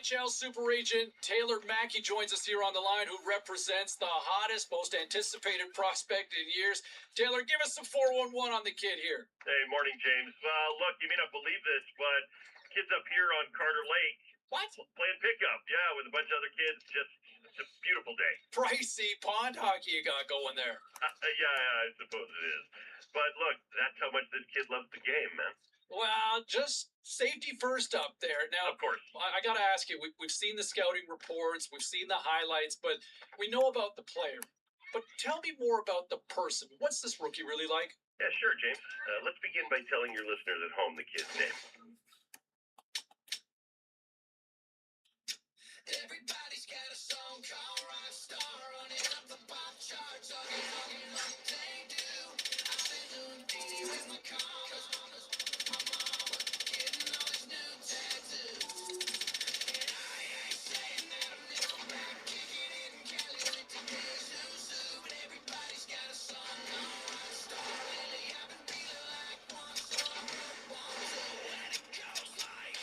NHL super agent Taylor Mackey joins us here on the line, who represents the hottest, most anticipated prospect in years. Taylor, give us some 411 on the kid here. Hey, morning, James. Look, you may not believe this, but kids up here on Carter Lake What? playing pickup, yeah, with a bunch of other kids. It's a beautiful day. Pricey pond hockey you got going there. Yeah, I suppose it is. But look, that's how much this kid loves the game, man. Well, just safety first up there. Now, Of course. I got to ask you, we've seen the scouting reports, we've seen the highlights, but we know about the player. But tell me more about the person. What's this rookie really like? Yeah, sure, James. Let's begin by telling your listeners at home the kid's name. Everybody's got a song called Rockstar, running up the pop charts, talking like they do. I've been doing D with my commas, my mama getting all these new tattoos. And I ain't saying that I'm Nickelback, kicking it in Cali with today's Zuzu. But everybody's got a song called Rockstar. Lately I've been feeling like one, so I wrote one, two, and it goes like.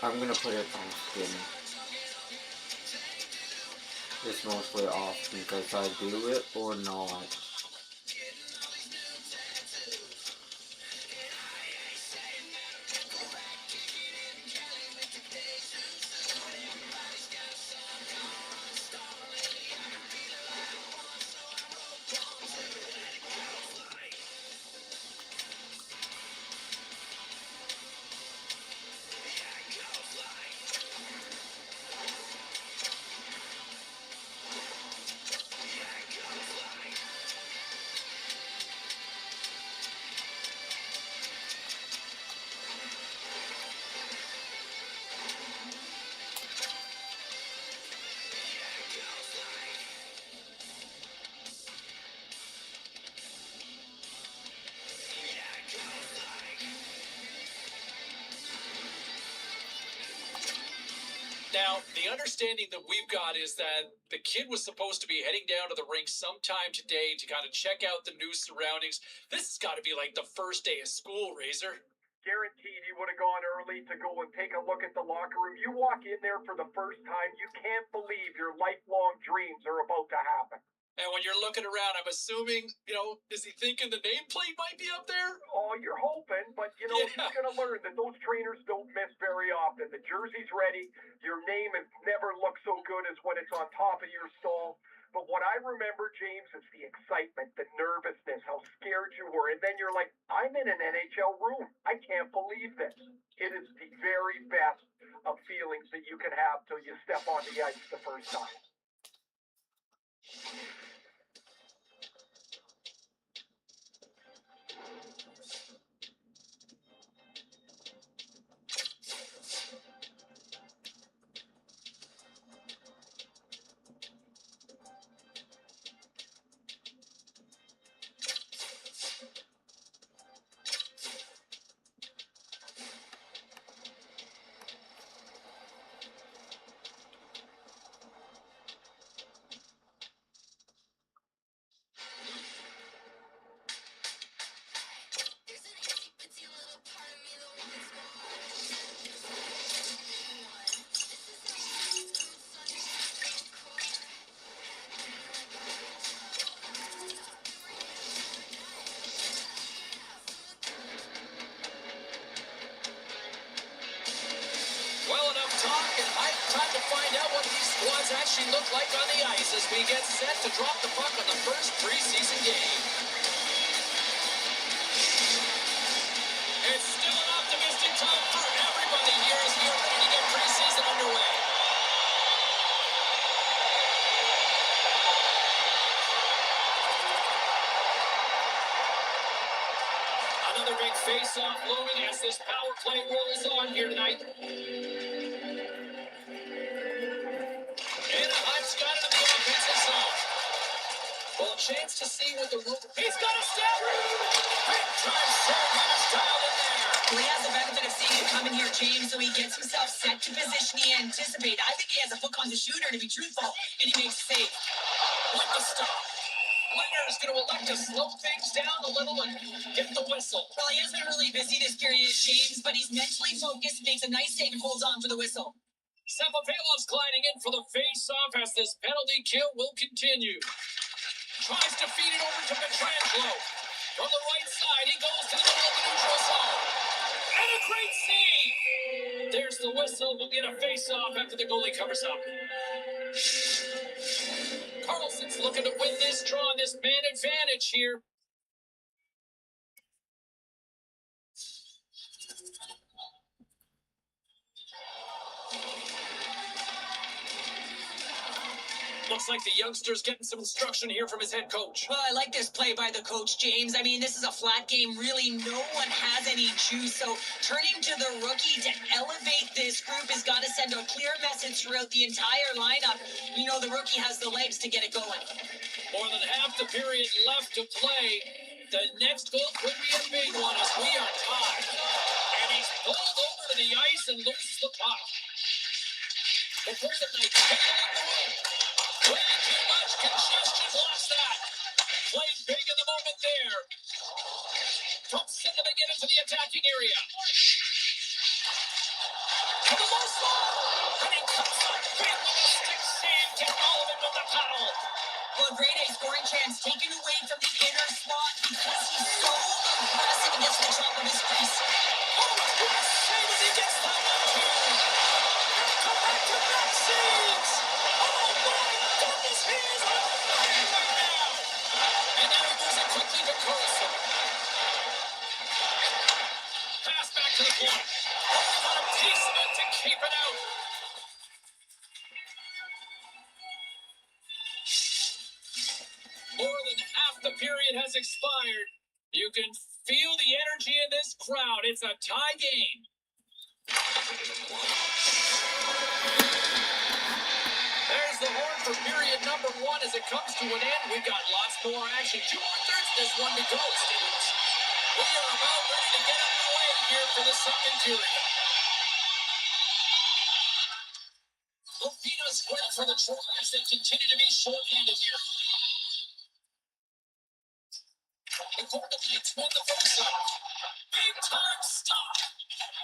I'm gonna put it on skin. It's mostly off because I do it or not. Now, the understanding that we've got is that the kid was supposed to be heading down to the rink sometime today to kind of check out the new surroundings. This has got to be like the first day of school, Razor. Guaranteed he would have gone early to go and take a look at the locker room. You walk in there for the first time, you can't believe your lifelong dreams are about to happen. And when you're looking around, I'm assuming, is he thinking the nameplate might be up there? Oh, you're hoping, but Yeah. he's going to learn that those trainers don't miss very often. The jersey's ready. Your name has never looked so good as when it's on top of your stall. But what I remember, James, is the excitement, the nervousness, how scared you were. And then you're like, I'm in an NHL room. I can't believe this. It is the very best of feelings that you can have till you step on the ice the first time. she look like on the ice as we get set to drop the puck on the first preseason game? It's still an optimistic time for everybody here as we are ready to get preseason underway. Another big face-off looming as this power play rolls on here tonight. Anaheim's got it in the offensive zone. Well, a chance to see what the rule. He's got a step. Big time shot. He's dialed in there. Well, he has the benefit of seeing it coming here, James, so he gets himself set to position he anticipates. I think he has a hook on the shooter, to be truthful, and he makes a save. With the stop. Leonard's going to elect to slow things down a little and get the whistle. Well, he has been really busy this period, James, but he's mentally focused, makes a nice save, and holds on for the whistle. Safavelov's gliding in for the face-off as this penalty kill will continue. Tries to feed it over to Pietrangelo. From the right side, he goes to the middle of the neutral zone. And a great save! There's the whistle. We'll get a face-off after the goalie covers up. Carlson's looking to win this draw on this man advantage here. Looks like the youngster's getting some instruction here from his head coach. Well, I like this play by the coach, James. I mean, this is a flat game. Really, no one has any juice. So turning to the rookie to elevate this group has got to send a clear message throughout the entire lineup. You know, the rookie has the legs to get it going. More than half the period left to play. The next goal could be a big one as we are tied. And he's pulled over to the ice and loosed the puck. The first night, taking on the wing. Way too much congestion, lost that. Played big in the moment there. Thompson to get into the attacking area. To the low slot. And he comes up big with a stick save. Get all of it with the paddle. Well, a great A scoring chance taken away from the inner slot because he's so aggressive and gets the top of his face. Oh, what a save as he gets that one too. Come back to back saves. Oh my goodness, he is on fire right now. And now he moves it quickly to Carlson. Pass back to the point. Oh, what a piece of it to keep it out. More than half the period has expired. You can feel the energy in this crowd. It's a tie game. There's the horn for period number one as it comes to an end. We've got lots more action. 2 more thirds this one to go, Stevens. We are about ready to get underway here for the second period. Lopino's square for the Trollers. They continue to be short-handed here. The Golden Knights won the first off. Big time stop.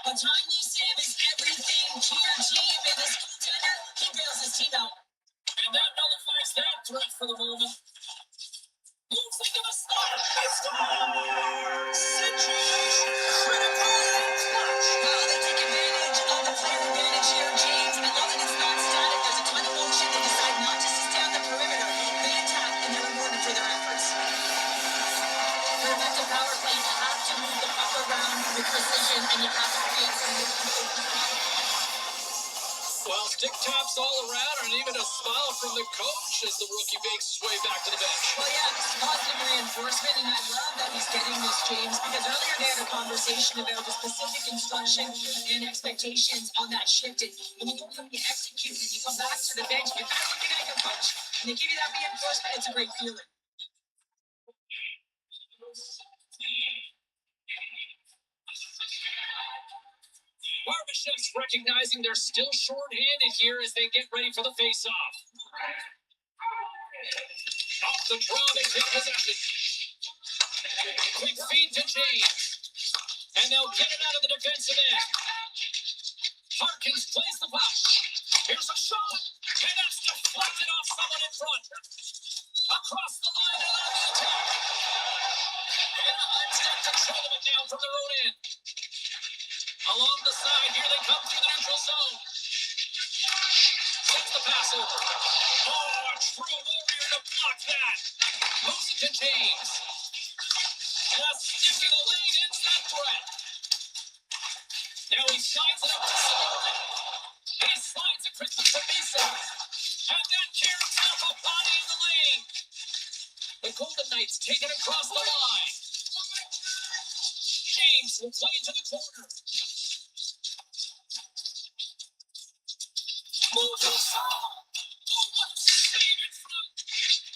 A timely save is everything to your team, and this goaltender, he bails his team out. And that nullifies that threat for the moment. Looks like a stop. They score! Situation critical and clutch. Well, they take advantage of the player advantage here, James. I love that it's not static. There's a ton of motion. They decide not just to stay on the perimeter. They attack, and they're rewarded for their efforts. For effective power play, you have to move the puck around with precision, and you have to create some Well, stick taps all around and even a smile from the coach as the rookie makes his way back to the bench. Well, yeah, this is positive reinforcement, and I love that he's getting this, James, because earlier they had a conversation about the specific instruction and expectations on that shift. And when you go and you execute and you come back to the bench, you're kind of looking at your coach, and they give you that reinforcement. It's a great feeling. Barbashev's recognizing they're still short-handed here as they get ready for the face-off. Off the draw, they take possession. Quick feed to James. And they'll get it out of the defensive end. Harkins plays the puck. Here's a shot. And that's deflected off someone in front. Across the line and on the attack. Anaheim's got control of it now from their own end. Along the side, here they come through the neutral zone. Sends Here's the pass over. Oh, a true warrior to block that. Moves it to James. And a sticking the lane ends that threat. Now he slides it up to Sullivan. He slides it quickly to Mason. And then Kieran's off a body in the lane. The Golden Knights take it across the line. James will play into the corner.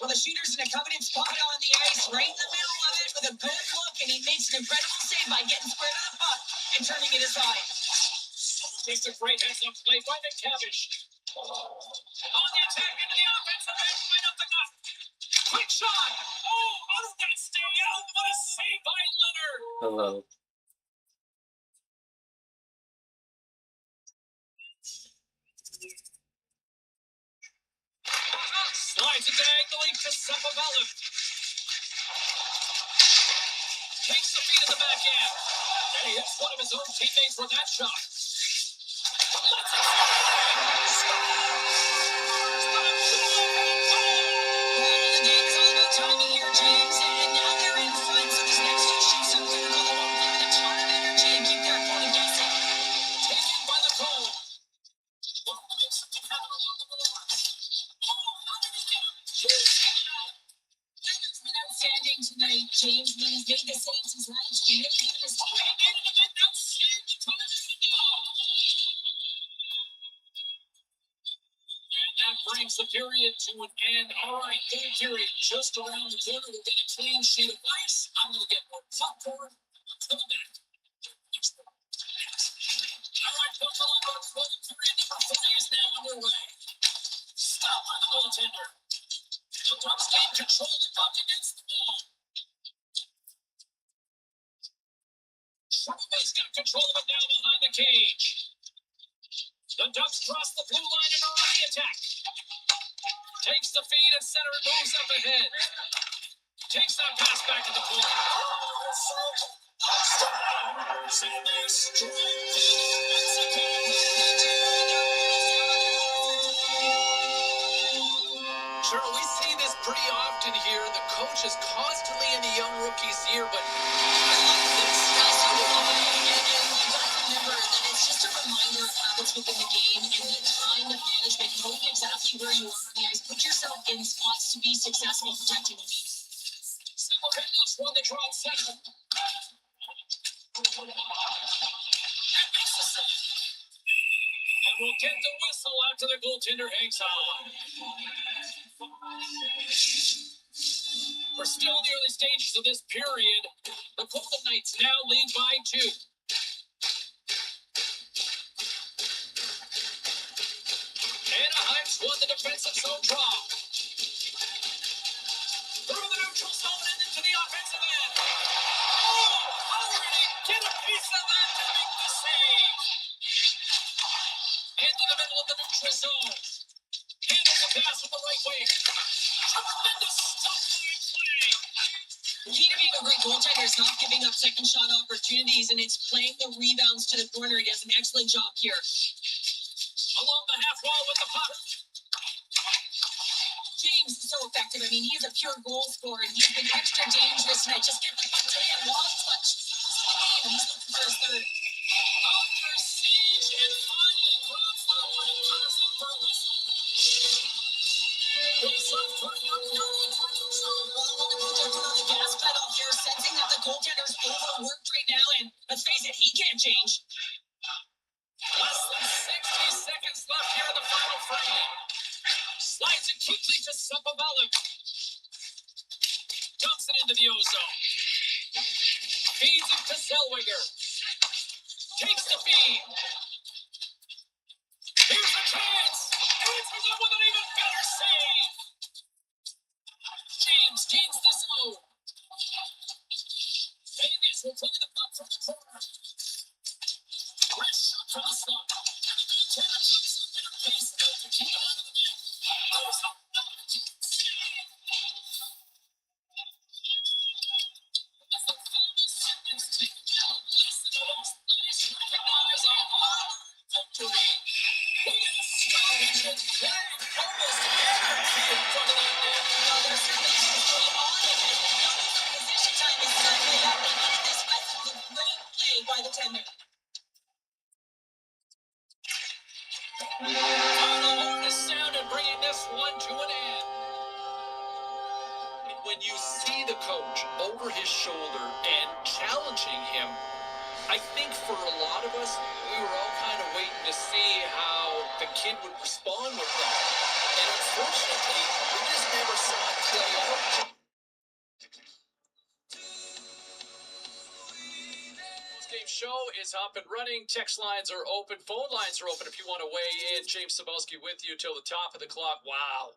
Well, the shooter's in a coveted spot on the ice, right in the middle of it with a good look, and he makes an incredible save by getting square to the puck and turning it aside. Takes a great heads-up play by McTavish. On the attack into the offensive end, right up the gut. Quick shot. Oh, how did that stay out? What a save by Leonard. Hello. Slides it diagonally to Sapovalic. Takes the feed at the back end. And he hits one of his own teammates with that shot. Let's it Well, the game is all about timing here, James, and now they're in front, so these next two shoots are critical. They won't play with a ton of energy and keep their opponent guessing. taken by the cone. What makes it happen along the boards? Oh, how did he get him? Leonard's been outstanding tonight, James. I mean, he's made the saves he's managed to really give his Oh, he needed a bit outside the television goal. And that brings the period to an end. All right, third period just around the corner. We'll get a clean sheet of ice. I'm going to get more popcorn. I'm coming back. All right, folks, all about fourth period number 3 is now underway. Stop by the goaltender. The Ducks gain control of the puck against the wall. Trouba's got control of it now behind the cage. The Ducks cross the blue line and are on the attack. Takes the feed and center and moves up ahead. Takes that pass back to the corner. Sure, we see this pretty often here. The coach is constantly in the young rookie's ear, but I love this. So do I. And you gotta remember that it's just a reminder of habits within the game and the time of management, knowing exactly where you are on the ice. Put yourself in spots to be successful protecting the lead. Simultaneous won the draw at center. And makes the save. And we'll get the whistle after the goaltender hangs on. We're still in the early stages of this period. The Golden Knights now lead by 2. Anaheim's won the defensive zone draw. Through the neutral zone and into the offensive end. Oh, how did he get a piece of that to make the save? Into the middle of the neutral zone. Handles the pass with the right wing. Tremendous stuff by play. The key to being a great goaltender is not giving up second shot opportunities, and it's playing the rebounds to the corner. He does an excellent job here. Along the half wall with the puck. James is so effective. I mean, he's a pure goal scorer. He's been extra dangerous tonight. Just get the puck to him, long touch. And he's looking for his third. Under siege and finally crossed the line. Pass up for a whistle. Whistle for the Well, the goaltender put on the gas pedal here, sensing that the goaltender's overworked right now, and let's face it, he can't change. Less than 60 seconds left here in the final frame. Slides it quickly to Sapovalic. Dumps it into the ozone. Feeds it to Zellweger. Takes the feed. Here's a chance. Answers it with an even better save. James gains the zone. Vegas will play the puck from the corner. Fresh shot from the slot. The goaltender comes up in a piece to keep it out of the net. Goes up another save. As the final seconds tick down, less than the last recognize a hard victory. We have stoppage and play. the tender. Final horn is sounded, bringing this one to an end. And when you see the coach over his shoulder and challenging him, I think for a lot of us, we were all kind of waiting to see how the kid would respond with that. And unfortunately, we just never saw it play out. Post-game show is up and running. Text lines are open. Phone lines are open if you want to weigh in. James Cybulski with you till the top of the clock. Wow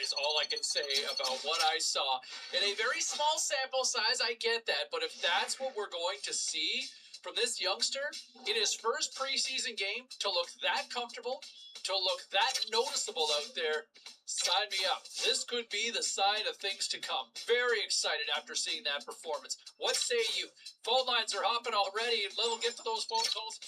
is all I can say about what I saw. In a very small sample size, I get that. But if that's what we're going to see from this youngster in his first preseason game, to look that comfortable, to look that noticeable out there, sign me up. This could be the sign of things to come. Very excited after seeing that performance. What say you? Phone lines are hopping already, and we'll get to those phone calls.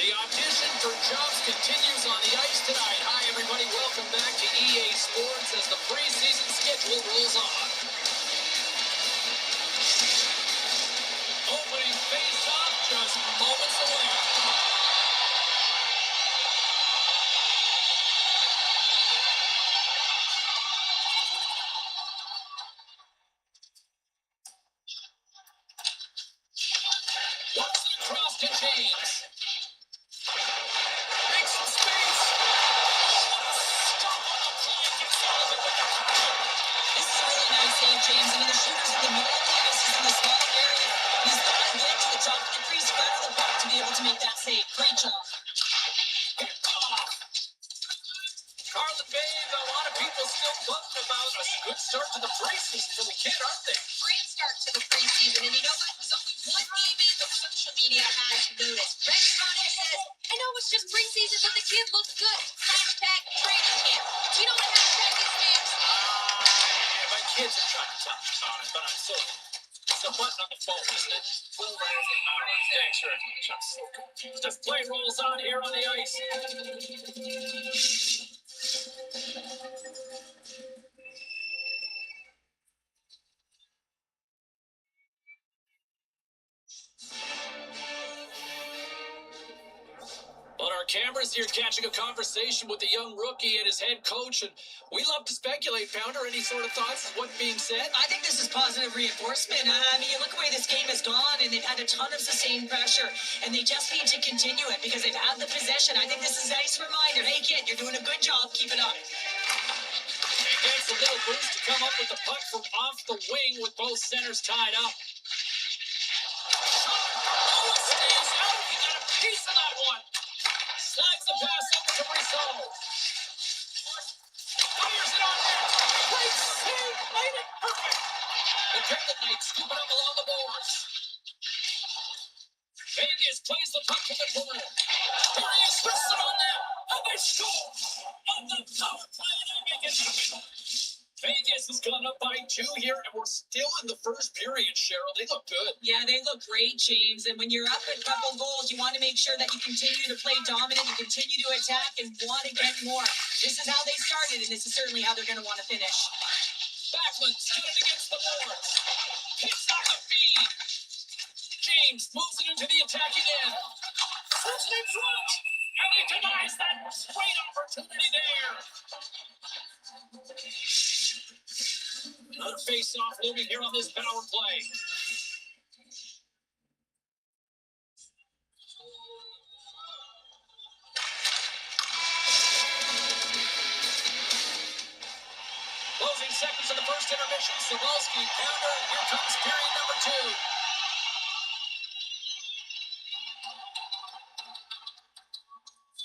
The audition for jobs continues on the ice tonight. Hi, everybody. Welcome back to EA Sports as the preseason schedule rolls on. Opening face-off just moments away. What's the cross to James? Makes some space. Stop on the play. Gets out of it with the power. This is a really nice save, James. I mean, the shooter's in the middle of the ice. He's in the small area. He's got to get to the top of the crease, right on the puck to be able to make that save. Great job. Picked off. Carlton Babe, a lot of people still bummed about a good start to the preseason for the kid, aren't they? Great start to the preseason, and you know what? There's only one name in the social media has noticed. Rex Connor says, I know it's just preseason, but the kid looks good. Hashtag training camp. Do you know what hashtag is, James? Yeah, my kids are trying to tell me about it, but I'm so... It's a button on the phone, isn't it? Well, thanks very much. I'm so confused. As play rolls on here on the ice. On our cameras here, catching a conversation with the young rookie and his head coach, and we love to speculate. Pounder, any sort of thoughts on what's being said? I think this is positive reinforcement. I mean, you look where this game has gone, and they've had a ton of sustained pressure, and they just need to continue it because they've had the possession. I think this is a nice reminder. Hey, kid, you're doing a good job. Keep it up. And gets a little boost to come up with the puck from off the wing with both centers tied up. Oh, it stays out. He got a piece of that one. Slides the pass up to Brissot. Fires it on there. Great save. Made it perfect. The Carolyn Knights scoop it up along the boards. Vegas plays the puck to the corner. Here he is, puts it on there. And they score on the power play. They make it happen. Vegas has gone up by 2 here, and we're still in the first period, Cheryl. They look good. Yeah, they look great, James. And when you're up a couple goals, you want to make sure that you continue to play dominant, you continue to attack, and want to get more. This is how they started, and this is certainly how they're going to want to finish. Backlund stood against the boards. Picks up the feed. James moves it into the attacking end. Puts it in front. And he denies that great opportunity there. Another face-off looming here on this power play. Closing seconds of the first intermission. Cybulski, Pounder, here comes period number 2.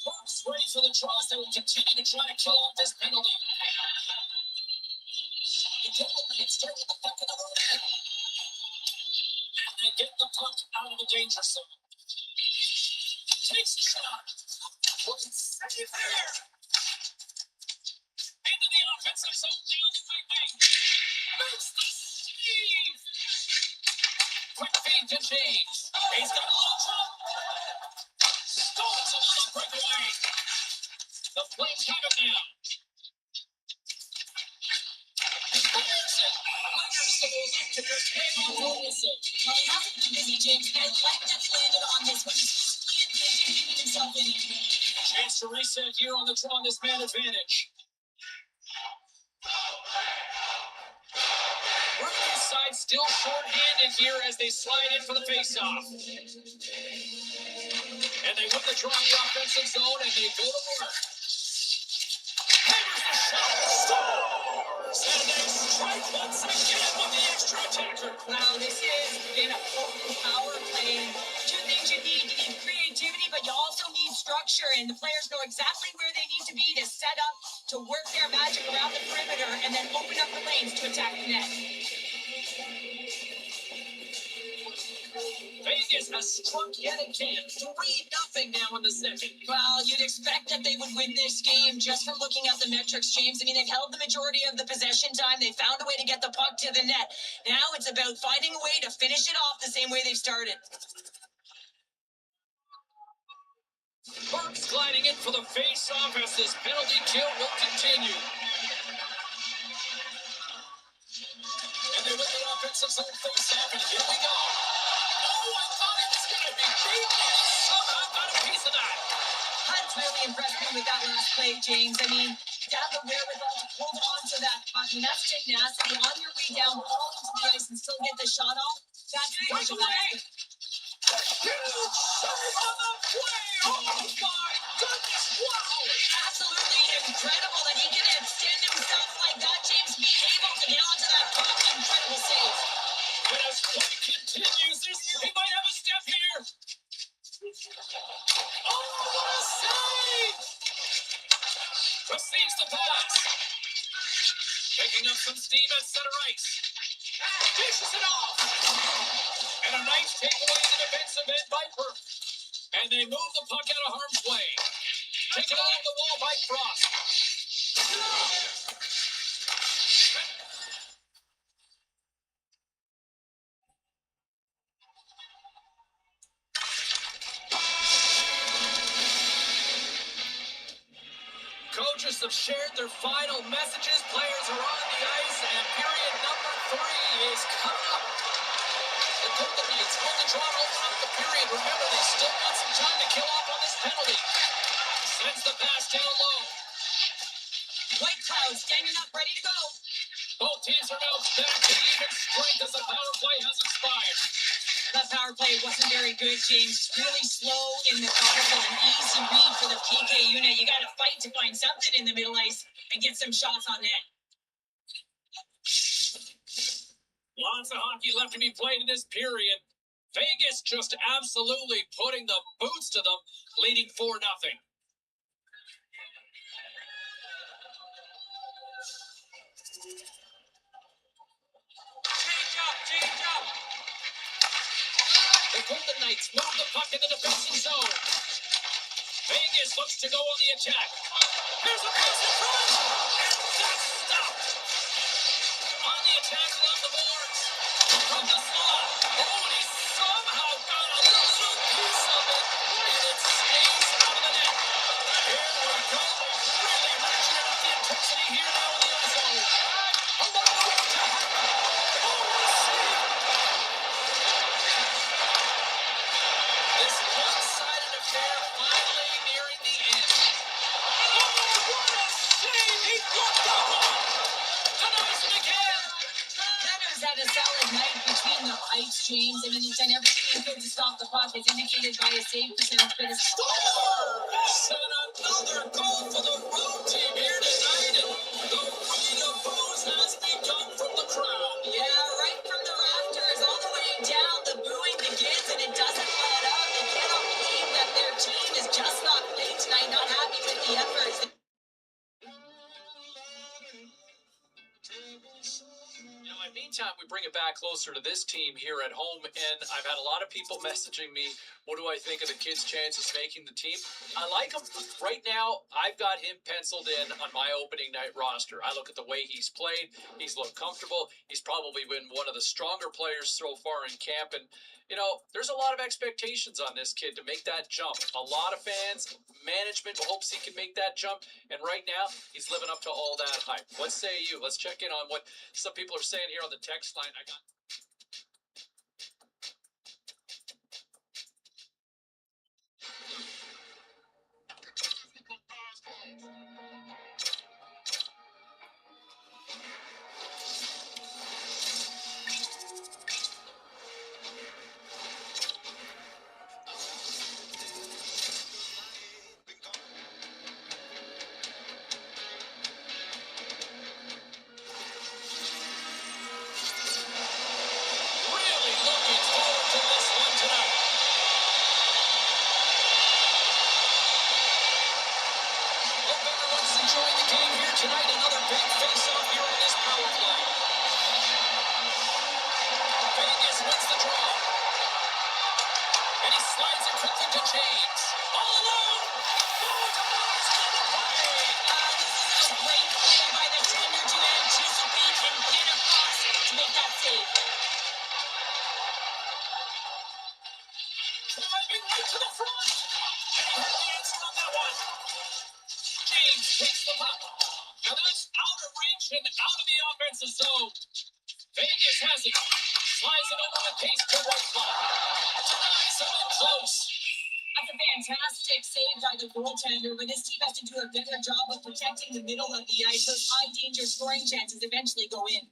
Hawks ready for the draws. They will continue to try to kill off this penalty. The Golden Knights start with the puck in the room. And they get the puck out of the danger zone. Takes a shot. Save there. Into the offensive zone down the right wing. Makes the save. Quick feed to James. He's got a little jump. Stones a little breakaway. The Flames have it now. Fires it. Fires the goal up to just hang on to the whistle. Well, he hasn't been busy, James. I like that he landed on this one. He's keeping himself in it. Chance to reset here on the draw on this man advantage. Bruins side still short-handed here as they slide in for the face-off. And they win the draw in the offensive zone and they go to work. Hammers the shot. Scores! And they strike once again with the extra attacker. Wow, this has been a potent power play. Two things you need. You need creativity, but you also need structure. And the players know exactly where they need to be to set up, to work their magic around the perimeter, and then open up the lanes to attack the net. Vegas has struck yet again. 3-0 now in the second. Well, you'd expect that they would win this game just from looking at the metrics, James. I mean, they've held the majority of the possession time. They found a way to get the puck to the net. Now it's about finding a way to finish it off the same way they've started. Burke's gliding in for the face-off as this penalty kill will continue. And they win the offensive zone face-off, and here we go. Oh, I thought it was going to be deep. Somehow got a piece of that. Hunt's really impressed me with that last play, James. I mean, to have the wherewithal to hold on to that puck, and that's tenacity on your way down, fall into the ice, and still get the shot off. That's the Breakaway. Huge save on the play. Oh, my goodness. Wow. absolutely incredible that he can extend himself like that, James. Be able to get onto that puck. Incredible save. And as play continues, he might have a step here. Oh, what a save! Receives the pass. Picking up some steam at center ice. Dishes it off. And a nice takeaway in the defensive end by Burke. And they move the puck out of harm's way. Taken along the wall by Frost. Coaches have shared their final messages. Players are on the ice, and period number 3 is coming up. The Golden Knights on the draw to open up the period. Remember, they still got some time to kill off on this penalty. Sends the pass down low. White Cloud standing up, ready to go. Both teams are now back to even strength as the power play has expired. That power play wasn't very good, James. Really slow in the methodical and easy read for the PK unit. You got to fight to find something in the middle ice and get some shots on net. Lots of hockey left to be played in this period. Vegas just absolutely putting the boots to them, leading 4-0. Change up. The Golden Knights move the puck in the defensive zone. Vegas looks to go on the attack. Here's a pass in front, and that's stopped. On the attack along the boards. From the slot. Oh, and he somehow got a little piece of it, and it stays out of the net. Here we go. Really ratcheting up the intensity here now in the other zone. Along the attack. Oh, what a save. This one-sided affair finally nearing the end. Oh, what a save! He looked up on. Denies it again. Benner's had a solid night between the pipes, James. I mean, he's done everything he could to stop the puck, as indicated by his save percentage, but his Scores! And another goal for the road team here tonight. And the rain of boos has begun from the crowd. yeah, right from the rafters all the way down. The booing begins, and it doesn't let up. They cannot believe that their team is just not playing tonight, not happy with the efforts. You know, in the meantime, we bring it back closer to this team here at home, and I've had a lot of people messaging me, what do I think of the kid's chances making the team? I like him. Right now, I've got him penciled in on my opening night roster. I look at the way he's played. He's looked comfortable. He's probably been one of the stronger players so far in camp, and you know, there's a lot of expectations on this kid to make that jump. A lot of fans, management hopes he can make that jump, and right now, he's living up to all that hype. What say you? Let's check in on what some people are saying here on the text line. I got really looking forward to this one tonight. Hope everyone's enjoying the game here tonight. Another big face-off here on this power play. Vegas wins the draw. And he slides it quickly to James. All alone! Oh, Tavares on the play! This is a great play by the tender to anticipate and get across to make that save. Driving right to the front. And he had the answer on that one. James takes the puck. Now that's out of reach and out of the offensive zone. Vegas has it. Slides it over the pace to Whitecloud. Denies him in close. That's a fantastic save by the goaltender, but this team has to do a better job of protecting the middle of the ice. Those high-danger scoring chances eventually go in.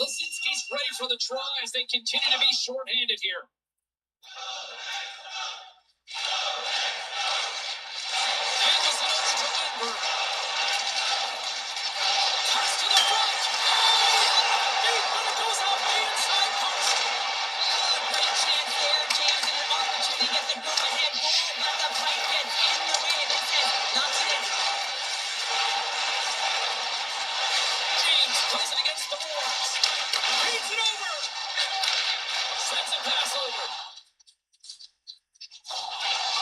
Lisinski's ready for the try as they continue to be shorthanded here. Anderson over to Lindbergh. Pass to the front. Deep, but it goes off the inside post. Great chance there, James, and an opportunity to get the go-ahead goal, but the pipe gets in the way, and it says, not today. James plays it against the boards. Feeds it over. Sends a pass over.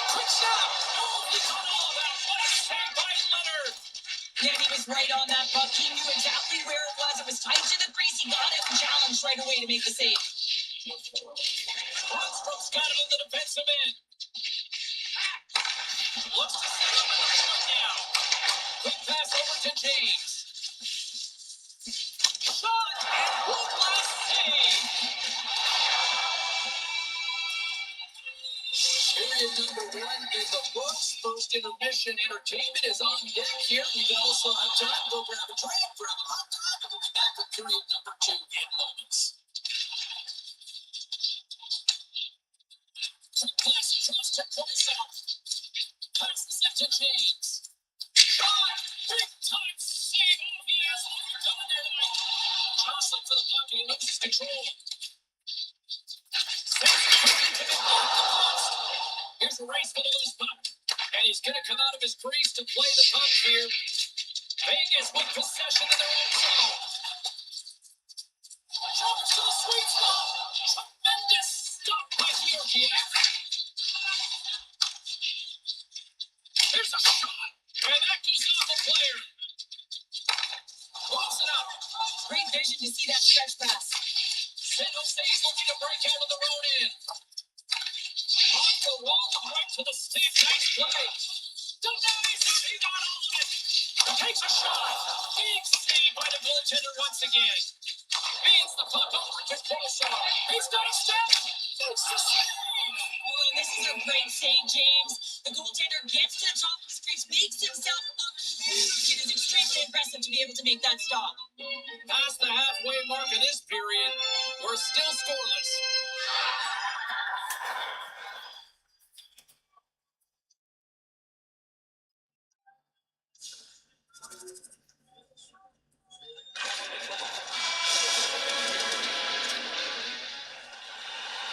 Quick stop. Oh, he caught all of that. What a save by Leonard. Yeah, he was right on that puck. He knew exactly where it was. It was tight to the crease. He got it and challenged right away to make the save. Lundstrom's got it in the defensive end. Looks to set up in the front now. Quick pass over to James. Shot and one last save. Period number one in the books. First intermission entertainment is on deck here. You can also have time to go grab a drink, grab a hot dog, and we'll be back with period number two in moments. Pass across to Kolasov. Passes it to James. Shot! Big time save! Oh, he has what we're coming there tonight. Jostling for the puck, and he loses control. Sends it quickly to the post. Here's a race for the loose puck. And he's going to come out of his crease to play the puck here. Vegas with possession in their own zone. Charge to the sweet spot. Tremendous stop by Georgiev. There's a shot. And that goes off a player. Moves it up. Great vision to see that stretch pass. San Jose's looking to break out of their own end. Off the wall and right to the stick. Nice play. Denies him. He got all of it. Takes a shot. Big save by the goaltender once again. Feeds the puck over to Kolasov. He's got a step. Makes the save. Oh, and this is a great save, James. The goaltender gets to the top of his crease, makes himself look huge. It is extremely impressive to be able to make that stop. Past the halfway mark of this period, we're still scoreless.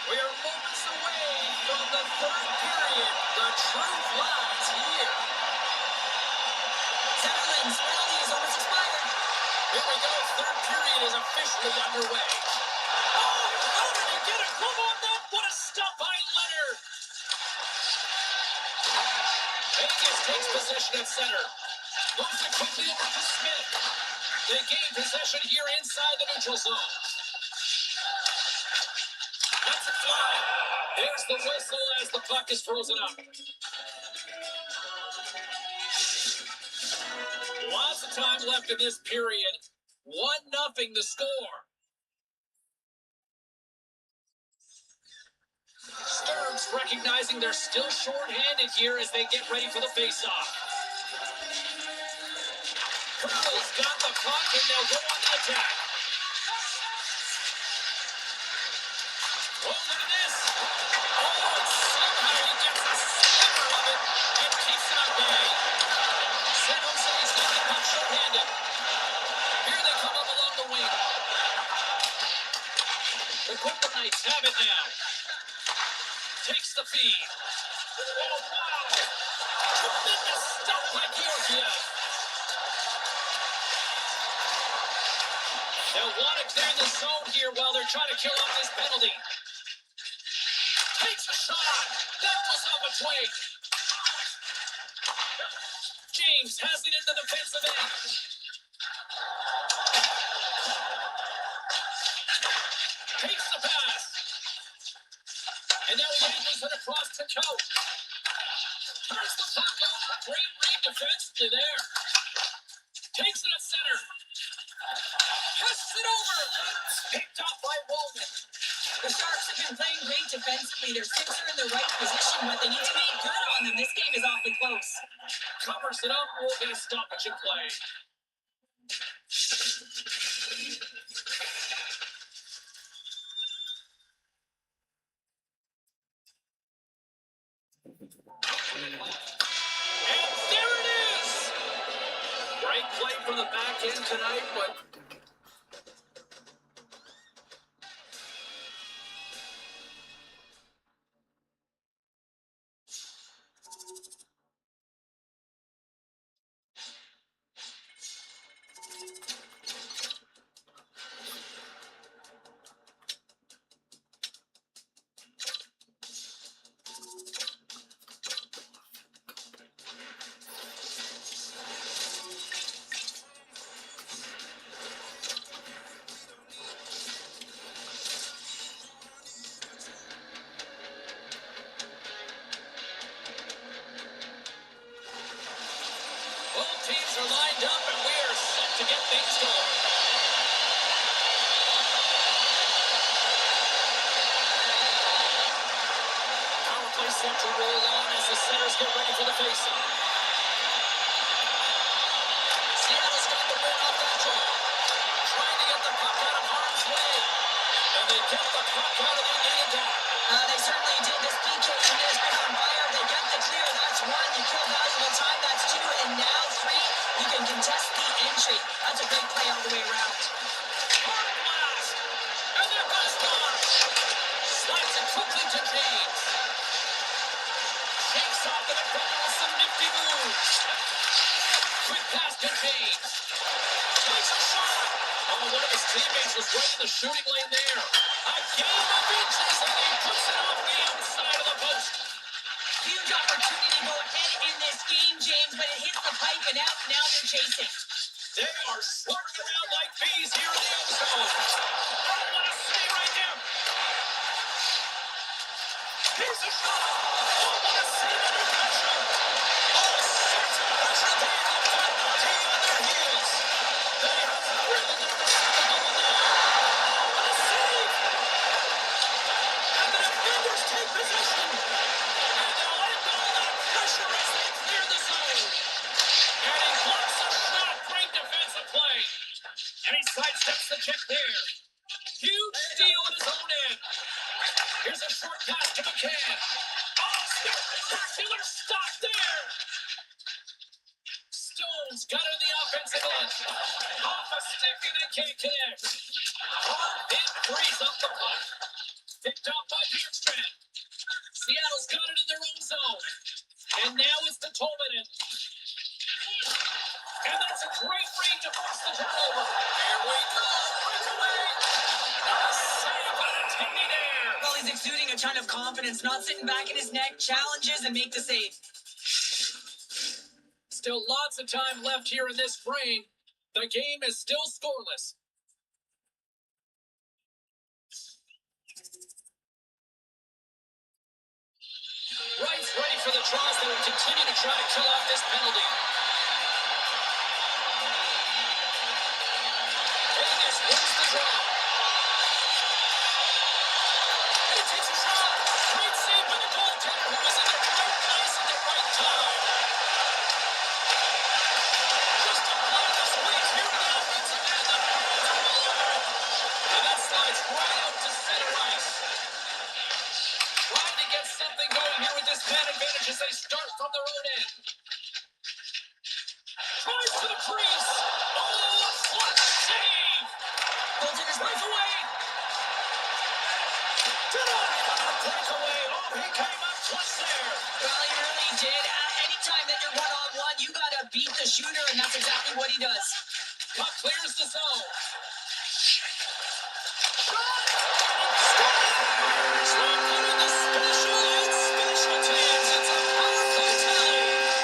We are moments away from the third period. The truth lies here. Zetterland's penalty is almost expired. Here we go, third period period is officially underway. Oh, how did he get a glove on that? What a stop by Leonard. Vegas takes possession at center. Moves it quickly over to Smith. They gain possession here inside the neutral zone. Let's it fly. There's the whistle as the puck is frozen up. Lots of time left in this period. 1-0 the score. Stearns recognizing they're still short-handed here as they get ready for the face-off. Curl's got the puck and they'll go on the attack. Oh, look at this. Oh, and somehow he gets a sliver of it and keeps it at bay. San Jose's got the puck short-handed. Here they come up along the wing. The Brooklyn Knights have it now. Takes the feed. Oh, wow. Tremendous stuff by Georgiev. They'll want to clear the zone here while they're trying to kill off this penalty. Takes a shot. That was off a twig. James has it into the defensive end. Takes the pass. And now he angles it across to Coach. Turns the puck off. Great read defensively there. Takes it at center. Casts it over. Picked up by Wallman. The Sharks have been playing great defensively. Their sticks are in the right position, but they need to make good on them. This game is awfully close. Covers it up. Will get a stoppage in play. And there it is. Great play from the back end tonight, but both teams are lined up and we are set to get things going. Power play set to roll on as the centers get ready for the face-off. Seattle's got the win off that draw. Trying to get the puck out of harm's way. And they get the puck out of the needed down. They certainly did. This PK unit has been on fire. They get the clear. That's one. You kill valuable time. That's two. And now three. You can contest the entry. That's a great play all the way around. Hard blast. And there goes Marsh. Slides it quickly to James. Shakes off the defender with some nifty moves. Quick pass to James. Takes a shot. Oh, one of his teammates was right in the shooting lane there. A game of inches, and he puts it off the outside of the post. Huge opportunity to go ahead in this game, James, but it hits the pipe and out. Now they're chasing. They are swarming around like bees here in the end zone. Oh, what a save right there. Here's a shot. Oh, what a save under pressure. Oh, such pressure. They have got the team on their heels. They have driven them to second goal now. What a save. And the defenders take possession. And they'll end all that pressure as they clear the zone. And he blocks a shot. Great defensive play. And he sidesteps the check there. Huge steal at his own end. Here's a short pass to McCann. Oh, spectacular stop there. Stone's got it in the offensive end. Off a stick and they can't connect. Hard hit frees up the puck. Picked up by Bjorkstrand. Seattle's got it in their own zone. And now it's the Tolvanen. And that's a great read to force the turnover. Here we go. ton of confidence, not sitting back in his neck, challenges and make the save. Still lots of time left here in this frame. The game is still scoreless. Wright's ready for the draws. They will continue to try to kill off this penalty. Vegas wins the draw. He takes a shot. Great save by the goaltender who was in the right place at the right time. Just apply the squeeze here to the offensive end. The Bruins are all over it. And that slides right out to center ice. Trying to get something going here with this man advantage as they start from their own end. Tries to the crease. Oh, what a save! Goaltender's Break away. Denied on a breakaway. Oh, he came up clutch there. Well, he really did. Anytime that you're one-on-one, you gotta beat the shooter, and that's exactly what he does. Puck clears the zone.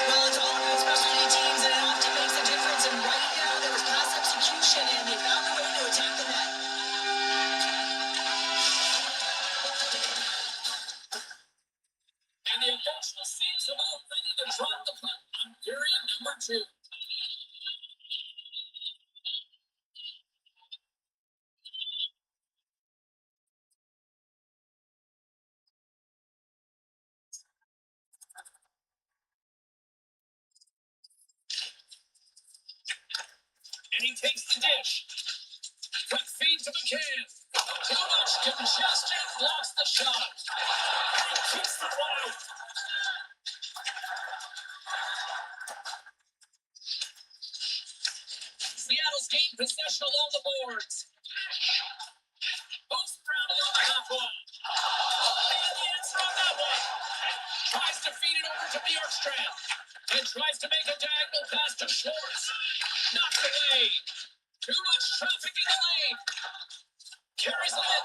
Well, it's all about specialty teams, and it often makes a difference. And right now, there was pass execution, and they found a way to attack the net. And the official seems about ready to drop the puck on period number 2. And he takes the dish. Quick feed to McCann. Too much congestion blocks the shot. And he keeps the one out. Seattle's gained possession along the boards. Post around along the half wall. Oh, and the answer on that one. Tries to feed it over to Bjorkstrand. And tries to make a diagonal pass to Schwartz. Knocked away. Too much traffic in the lane. Carries it in.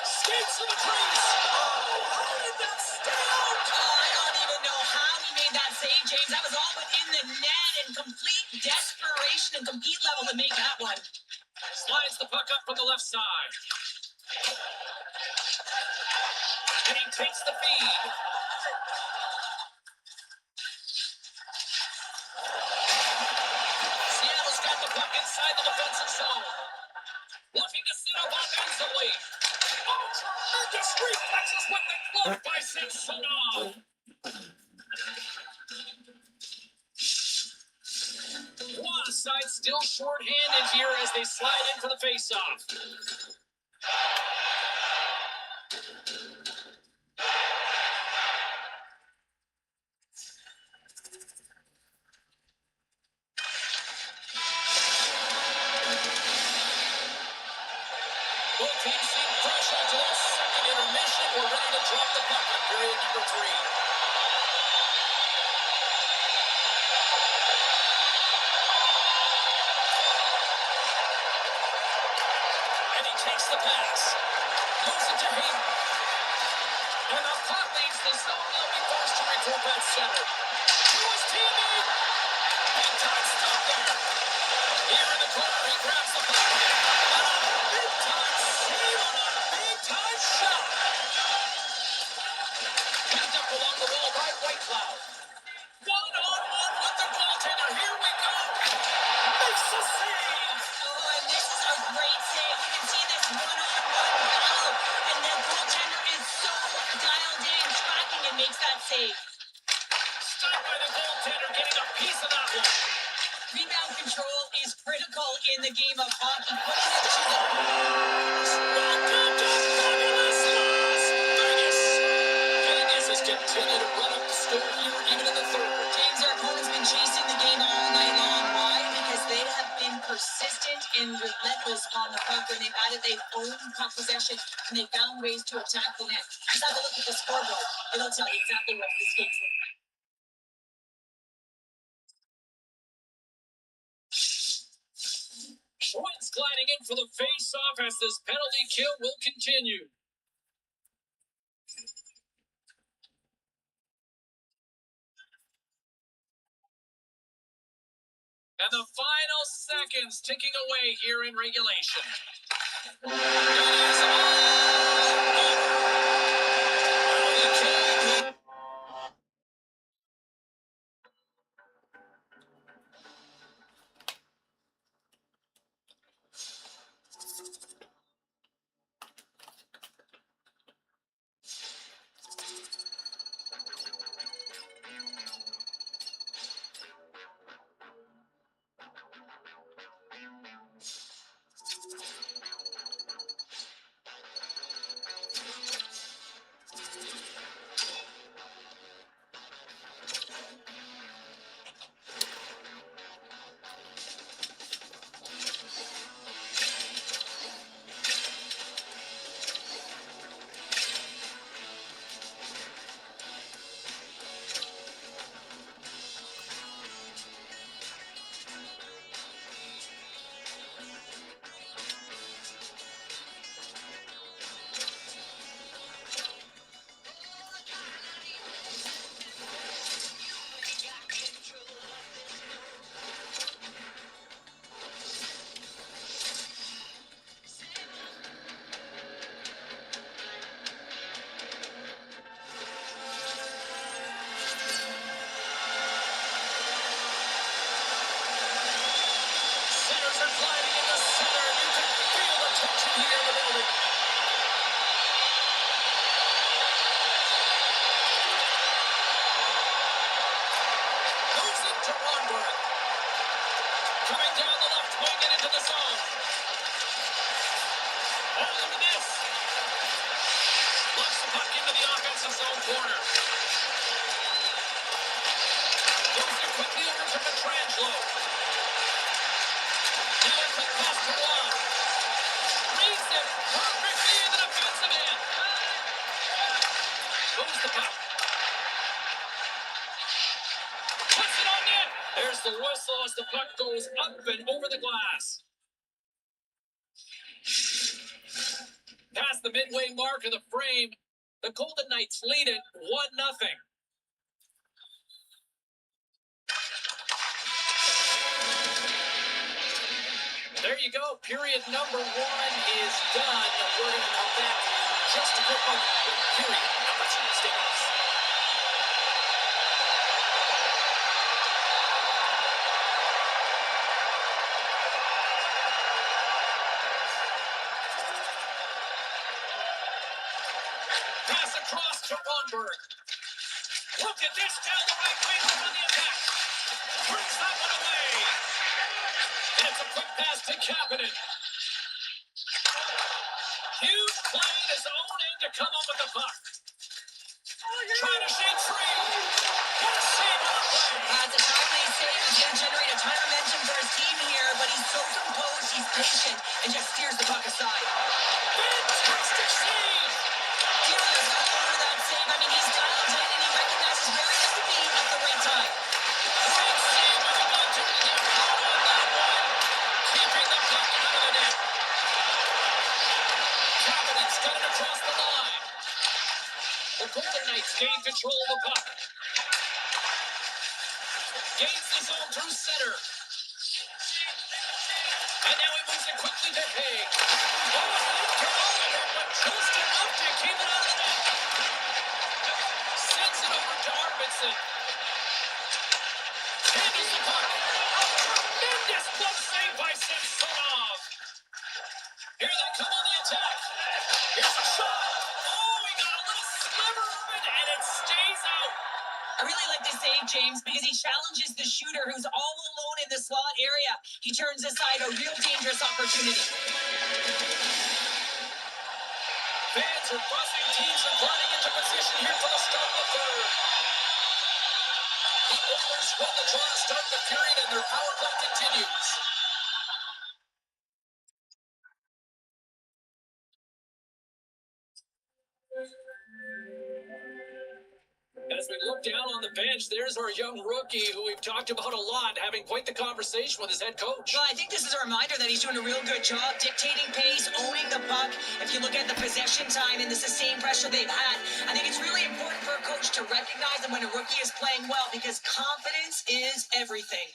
Skates to the crease. Oh, how did that stay out? Oh, I don't even know how he made that save, James. That was all within the net and complete desperation and compete level to make that one. Slides the puck up from the left side. And he takes the feed. Seattle's got the puck inside the defensive zone. Looking to set up offensively. Oh, tremendous reflexes with the glove by Samsonov. One side still short-handed here as they slide in for the face-off. Both teams seem fresh into that second intermission. We're ready to drop the puck on period number 3. And he takes the pass. Moves it to Hayden. And the puck leaves the zone. They'll be forced to regroup at center. To his teammate. Big time stop there. Here in the corner, he grabs the puck. Big time save on a big time shot. Picked up along the wall by Whitecloud. One-on-one with the goaltender. Here we go. Makes the save. Oh, and this is a great save. You can see this one-on-one battle, and the goaltender is so dialed in, tracking, and makes that save. Stopped by the goaltender, getting a piece of that one. Rebound control is critical in the game of hockey. Putting it to the Welcome to fabulous Las Vegas. Vegas has continued to run up the score here, even in the third. James, our opponent's been chasing the game all night long. Why? Because they have been persistent and relentless on the puck. When they've added their own puck possession, and they found ways to attack the net. Just have a look at the scoreboard. It'll tell you exactly what this game's like. Schwinsk sliding in for the face-off as this penalty kill will continue. And the final seconds ticking away here in regulation. It is all over. Sinners are gliding in the center. You can feel the tension here in the building. Moves it to Ronberg. Coming down the left wing and into the zone. Oh, look at this. Locks the puck into the offensive zone corner. Moves it quickly over to Pietrangelo. Now a quick pass to Watt. Reads it perfectly in the defensive end. Moves the puck. Puts it on net. There's the whistle as the puck goes up and over the glass. Past the midway mark of the frame, the Golden Knights lead it 1-0. There you go. Period number 1 is done. We're going to come back in just a quick moment with period number 2. Stay with us. Pass across to Ronberg. Look at this down the right wing on the attack. Turns that one away. And it's a quick pass to Kapanen. Huge play in his own end to come up with the puck. Trying to shake free. What a save on the play. It's a timely save. He's going to generate a ton of momentum for his team here, but he's so composed, he's patient, and just steers the puck aside. Fantastic save. Dio's got to honor that save. I mean, he's dialed in, and he recognizes where he has to be at the right time. Great save by the goaltender to get out on that one. Keeping the puck out of the net. Kapanen's got it across the line. The Golden Knights gain control of the puck. Gains the zone through center. And now he moves it quickly to Hay. Oh, looked all of it, but just enough to keep it out of the net. Sends it over to Arvidsson. Handles the puck. A tremendous glove save by Samsonov. Here they come on the attack. Here's a shot. Oh, he got a little sliver of it, and it stays out. I really like this save, James, because he challenges the shooter who's all alone in the slot area. He turns aside a real dangerous opportunity. Fans are buzzing. Teams are gliding into position here for the start of the third. The Oilers run the draw to start the period, and their power play continues. As as we look down on the bench, there's our young rookie who we've talked about a lot, having quite the conversation with his head coach. Well, I think this is a reminder that he's doing a real good job dictating pace, owning the puck. If you look at the possession time and the sustained pressure they've had, I think it's really important for a coach to recognize that when a rookie is playing well, because confidence is everything.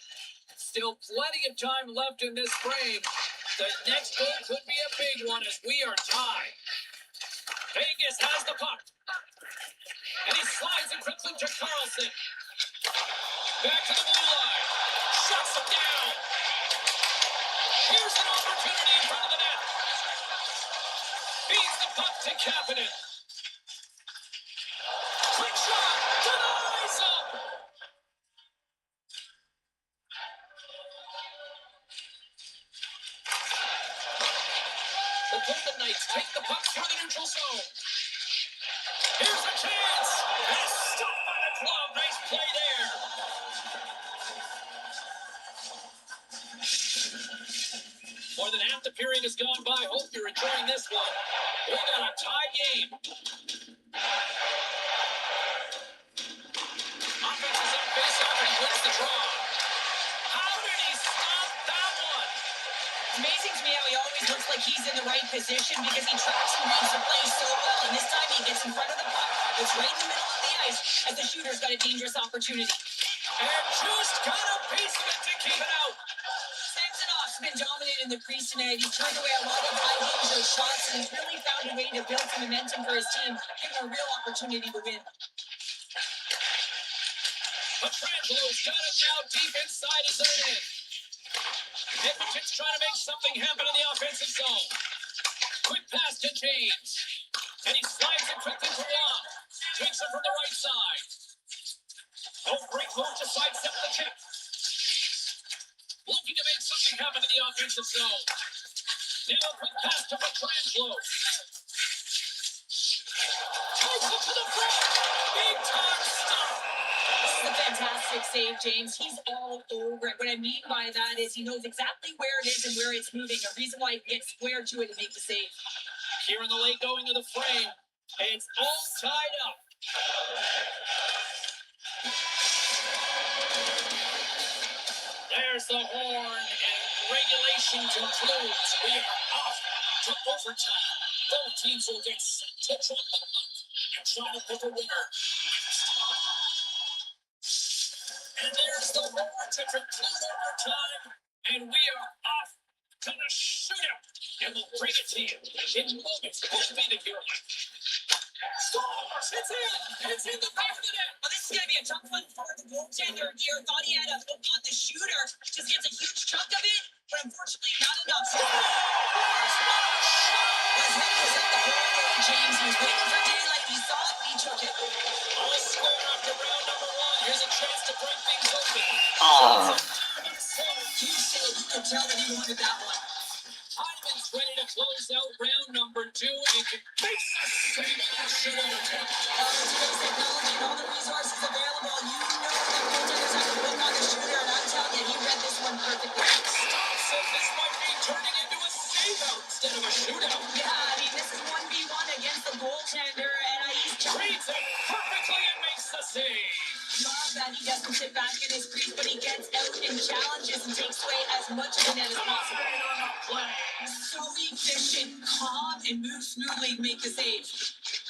Still plenty of time left in this frame. The next goal could be a big one as we are tied. Vegas has the puck. And he slides it quickly to Carlson. Back to the blue line. Shuts him down. Here's an opportunity in front of the net. Feeds the puck to Kapanen. Quick shot to the ice up. The Golden Knights take the puck through the neutral zone. Here's a chance. And it's stopped by the glove. Nice play there. More than half the period has gone by. Hope you're enjoying this one. We got a tie game. Offense is up face off and he wins the draw. How did he stop that one? Amazing to me how he always looks like he's in the right position because he tracks and reads the play so well. And this time he gets in front of the puck. It's right in the middle of the ice as the shooter's got a dangerous opportunity. And just got a piece of it to keep it out. Samsonov's been dominant in the crease tonight. He's turned away a lot of high-danger shots, and he's really found a way to build some momentum for his team, giving a real opportunity to win. Petrangelo's got it now deep inside his own end. Edmonton's trying to make something happen in the offensive zone. Quick pass to James. And he slides it quickly to Long. Takes it from the right side. Oh, great move to sidestep the kick. Looking to make something happen in the offensive zone. Now a quick pass to Petrangelo. Takes it to the front. Big time stop. This is a fantastic save, James. He's all over it. What I mean by that is he knows exactly where it is and where it's moving. A reason why he can get square to it and make the save. Here in the late going of the frame. It's all tied up. There's the horn, and regulation concludes. We are off to overtime. Both teams will get set to drop the puck and try to pick a winner. And there's the horn to conclude overtime, and we are off to the shootout. And we'll bring it to you in moments. Who'll be the hero? Scores! It's in! It's in the back of the net! Well, this is going to be a tough one for the goaltender here. Thought he had a hook on the shooter. Just gets a huge chunk of it, but unfortunately not enough. His head was up the whole way, James. He was waiting for daylight. He saw it. He took it. All square after round number one. Here's a chance to break things open. Huge save. You could tell that he wanted that one. Hyman's ready to close out round number two and can make the save in that shootout. Today's technology and all the resources available, you know that goaltenders have a hook on the shooter, and I'm telling you, he read this one perfectly. Stop said this might be turning into a save-out instead of a shootout. Yeah, I mean, this is 1v1 against the goaltender, and he's Reads it perfectly and makes the save. love that he doesn't sit back in his crease, but he gets out and challenges and takes away as much of the net as possible. So efficient, calm, and moves smoothly to make the save.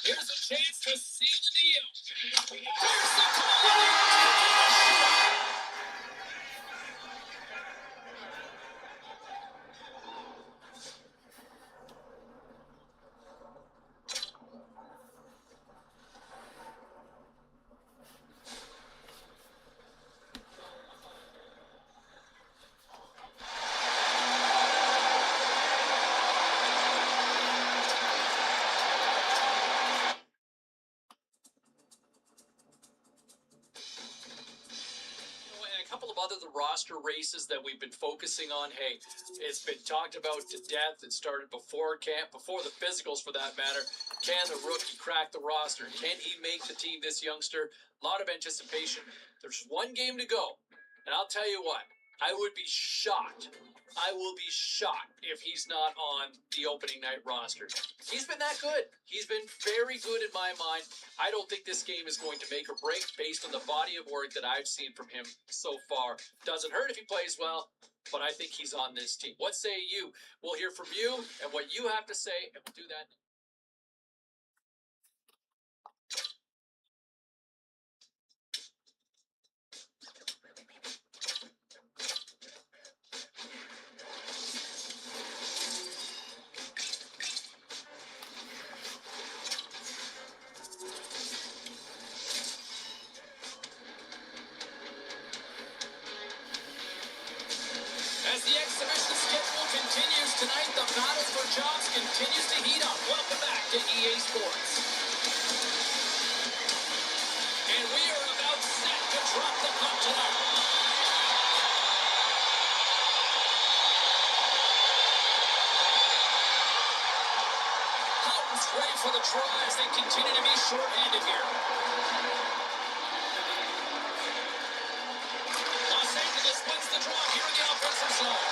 Here's a chance to seal the deal. Here's the goal. The roster races that we've been focusing on. Hey, it's been talked about to death. It started before camp, before the physicals for that matter. Can the rookie crack the roster? Can he make the team, this youngster? A lot of anticipation. There's one game to go, and I'll tell you what, I would be shocked I will be shocked if he's not on the opening night roster. He's been that good. He's been very good in my mind. I don't think this game is going to make or break based on the body of work that I've seen from him so far. Doesn't hurt if he plays well, but I think he's on this team. What say you? We'll hear from you and what you have to say, and we'll do that. As the exhibition schedule continues tonight, the battle for jobs continues to heat up. Welcome back to EA Sports. And we are about set to drop the puck tonight. Houghton's ready for the draw as they continue to be short-handed here. Los Angeles wins the draw here in the offensive zone.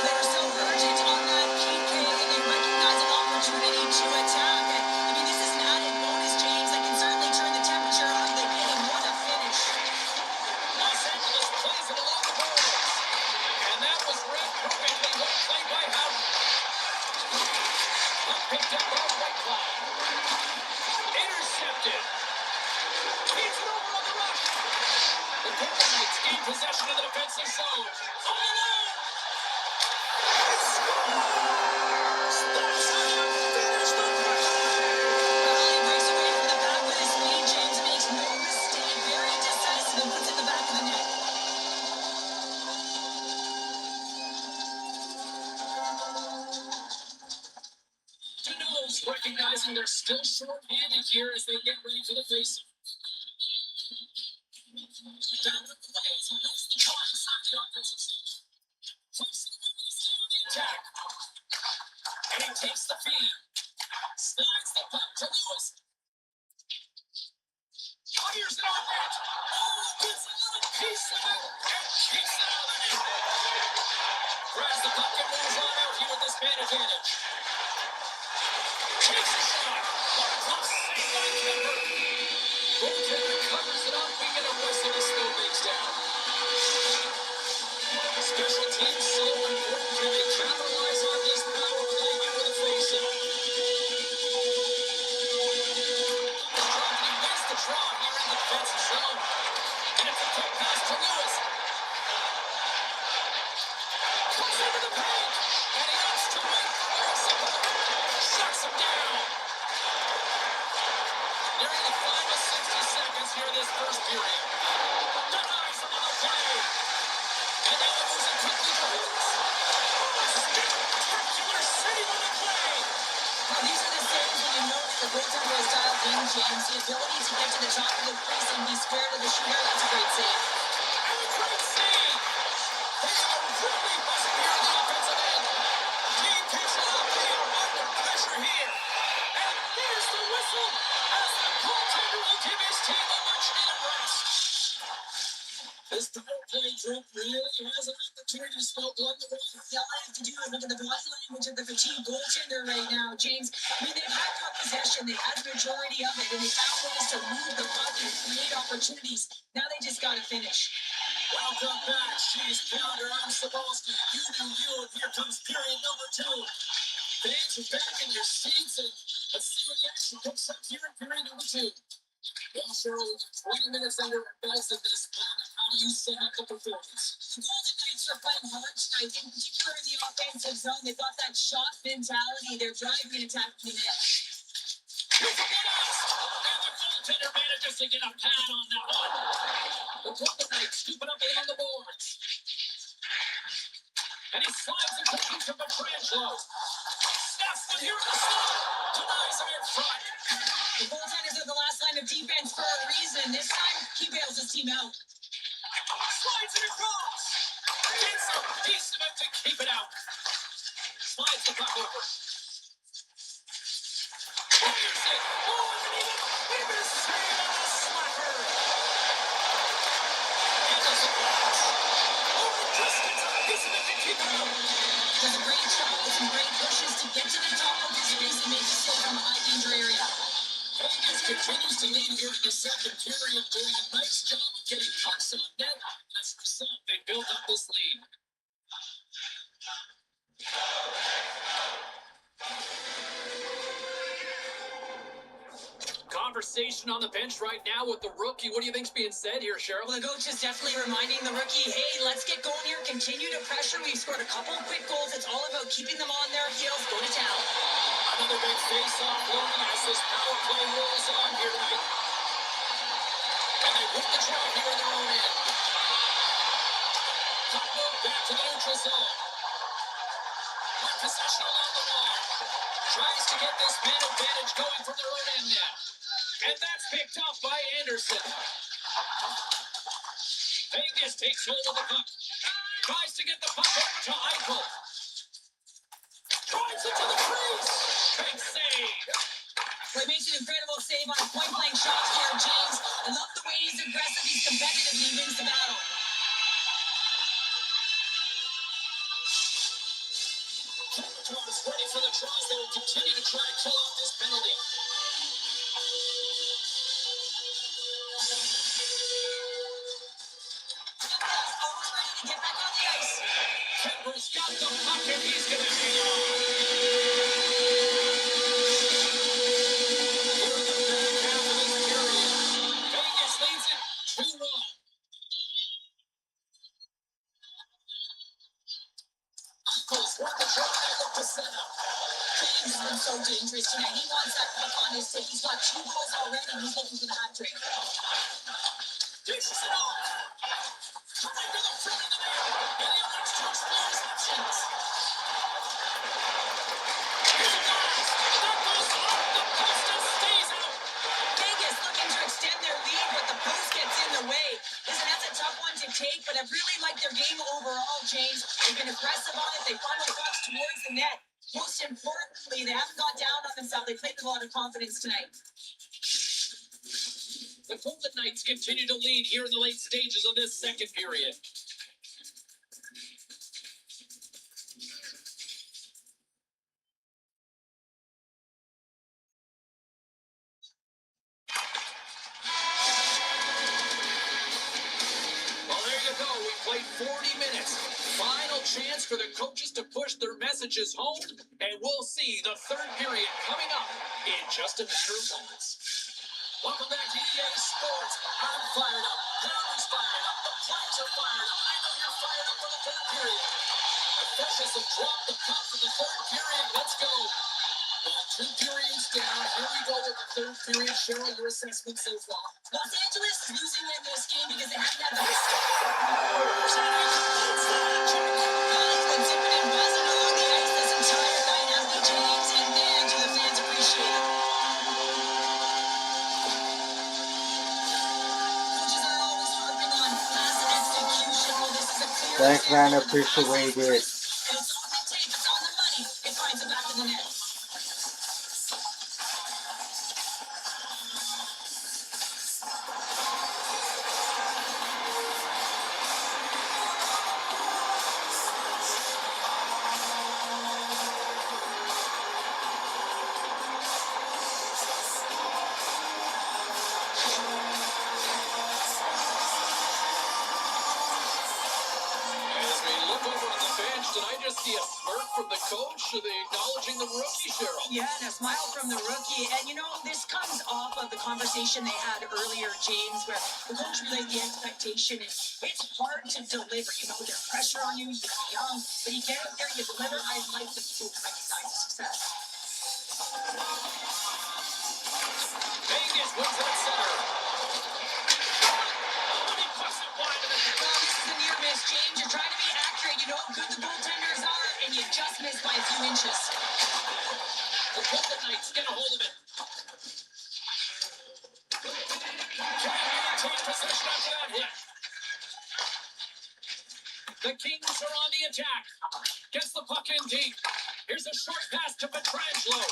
They were so urgent on that PK, and they recognize an opportunity to attack. And I mean, this is an added bonus, James. They can certainly turn the temperature on the game. What a finish! Los Angeles plays it along the boards. And that was read perfectly. Well played by Howden. Puck picked up by Whitecloud. Intercepted. Feeds it over on the rush. The Golden Knights gain possession of the defensive zone. All alone. Riley breaks away from the back with his lead. James makes no mistake. Very decisive and puts it in the back of the net. Denos recognizing they're still short-handed here as they get ready for the face. Down with the legs, and that's the call inside the offensive zone. Takes the attack. And he takes the feed. Slides the puck to Lewis. Fires it on net. Oh, gets a little piece of it and keeps it out of the net. Grabs the puck and moves on out here with this man advantage. Takes a shot. Tough save by Kemper. Goaltender covers it up. We get a whistle to slow things down. Special teams so important. Can they capitalize on this power play into the face-off? He wins the draw here in the defensive zone. And it's a quick pass to Lewis. Comes into the paint. And he opts to win. Clears the puck. Shuts him down. Nearing the final 60 seconds here in this first period. Denies him on the play. And now it moves it quickly to Lewis. Spectacular save on the play. Now, these are the saves when you know that the goaltender is dialed in, James. The ability to get to the top of the crease and be square to the shooter, that's a great save. And a great save. They are really buzzing here on the offensive end. Team picks it up. They are under pressure here. And there's the whistle as the goaltender will give his team a much-needed rest. This power play group really has an opportunity to spell blood in the water. All I have to do is look at the body language of the fatigued goaltender right now, James. I mean, they've had top possession, they had the majority of it, and they found ways to move the puck and create opportunities. Now they just got to finish. Welcome back. She's Pounder. I'm Sabalski. You do you. And here comes period number 2. Fans are back in your seats, and let's see what the action comes up here in period number 2. Well, Cheryl, 20 minutes under our belts in this one. How do you sum up the performance? The Golden Knights are playing hard tonight, in particular in the offensive zone. They've got that shot mentality. They're driving and attacking the net. Here's a pass, and the goaltender manages to get a pad on that one. The Golden Knights scooping up along the boards. And he slides it quickly to Pietrangelo. Snaps one here in the slot. Denies him in front. The goaltenders are the last line of defense for a reason. This time, he bails his team out. Slides it across. Gets a piece of it to keep it out. Slides the puck over. Fires it. Oh, and even bigger save on the slapper. Into the box. Oh, the distance. Isn't it to keep it up? Does a great job with some great pushes to get to the top of his space and make it slow from a high danger area. Vegas continues to lead here in the second period, doing a nice job of getting pucks on net. As a result, they built up this lead. Conversation on the bench right now with the rookie. What do you think's being said here, Cheryl? Well, the coach is definitely reminding the rookie, hey, let's get going here, continue to pressure. We've scored a couple of quick goals. It's all about keeping them on their heels. Go to town. Another big face-off looming as this power play rolls on here tonight. And they win the draw here in their own end. Puck move back to the neutral zone. One possession along the wall. Tries to get this man advantage going from their own end now. And that's picked up by Anderson. Vegas takes hold of the puck. Tries to get the puck over to Eichel. Drives it to the crease. Big save. Well, he makes an incredible save on a point-blank shot here, James. I love the way he's aggressive. He's competitive. He wins the battle. Thomas ready for the tries. They will continue to try to kill off this penalty. Always ready to get back on the ice. Kemper's got the puck and he's going to hang on. Here in the back half of this period, Vegas leads it 2-1. Eichel's won the draw at the Pacetta. James has been so dangerous tonight. He wants that puck on his stick. He's got 2 goals already. He's looking for the hat trick. Dishes it off. Coming to the front of the net. And he elects to explore his options. Here's a pass. That goes off the post and stays out. Vegas looking to extend their lead, but the post gets in the way. Listen, that's a tough one to take, but I really like their game overall, James. They've been aggressive on it. They funnel pucks towards the net. Most importantly, they haven't got down on themselves. They played with a lot of confidence tonight. The Golden Knights continue to lead here in the late stages of this second period. Well, there you go. We played 40 minutes. Final chance for the coaches to push their messages home, and we'll see the third period coming up in just a matter of moments. Welcome back to EA Sports. I'm fired up. Henry's fired up. The players are fired up. I know you're fired up for the third period. The Fishes have dropped the puck for the third period. Let's go. Well, 2 periods down. Here we go with the third period. Cheryl, your assessment so far. Los Angeles is losing in this game because they haven't had the He's been zipping and buzzing along the ice this entire night, hasn't he, James? And man, do the fans appreciate it. Coaches are always harping on pass and execution. Well, this is a clear Thanks, man. I example of appreciate it. and it's on the tape. It's on the money. It finds the back of the net. As we look over on the bench, did I just see a smirk from the coach? Are they acknowledging the rookie, Cheryl? Yeah, and a smile from the rookie. And you know, this comes off of the conversation they had earlier, James, where the coach relayed the expectation is it's hard to deliver. You know, there's pressure on you, you're young, but you get out there, you deliver. I'd like the people to recognize the success. Vegas wins it at center. Oh, and he puts it wide of the net. Well, this is a near miss, James. You're trying to be accurate. You know how good the goaltenders are, and you just missed by a few inches. The Golden Knights get a hold of it. Trying to maintain possession after that hit. The Kings are on the attack. Gets the puck in deep. Here's a short pass to Pietrangelo.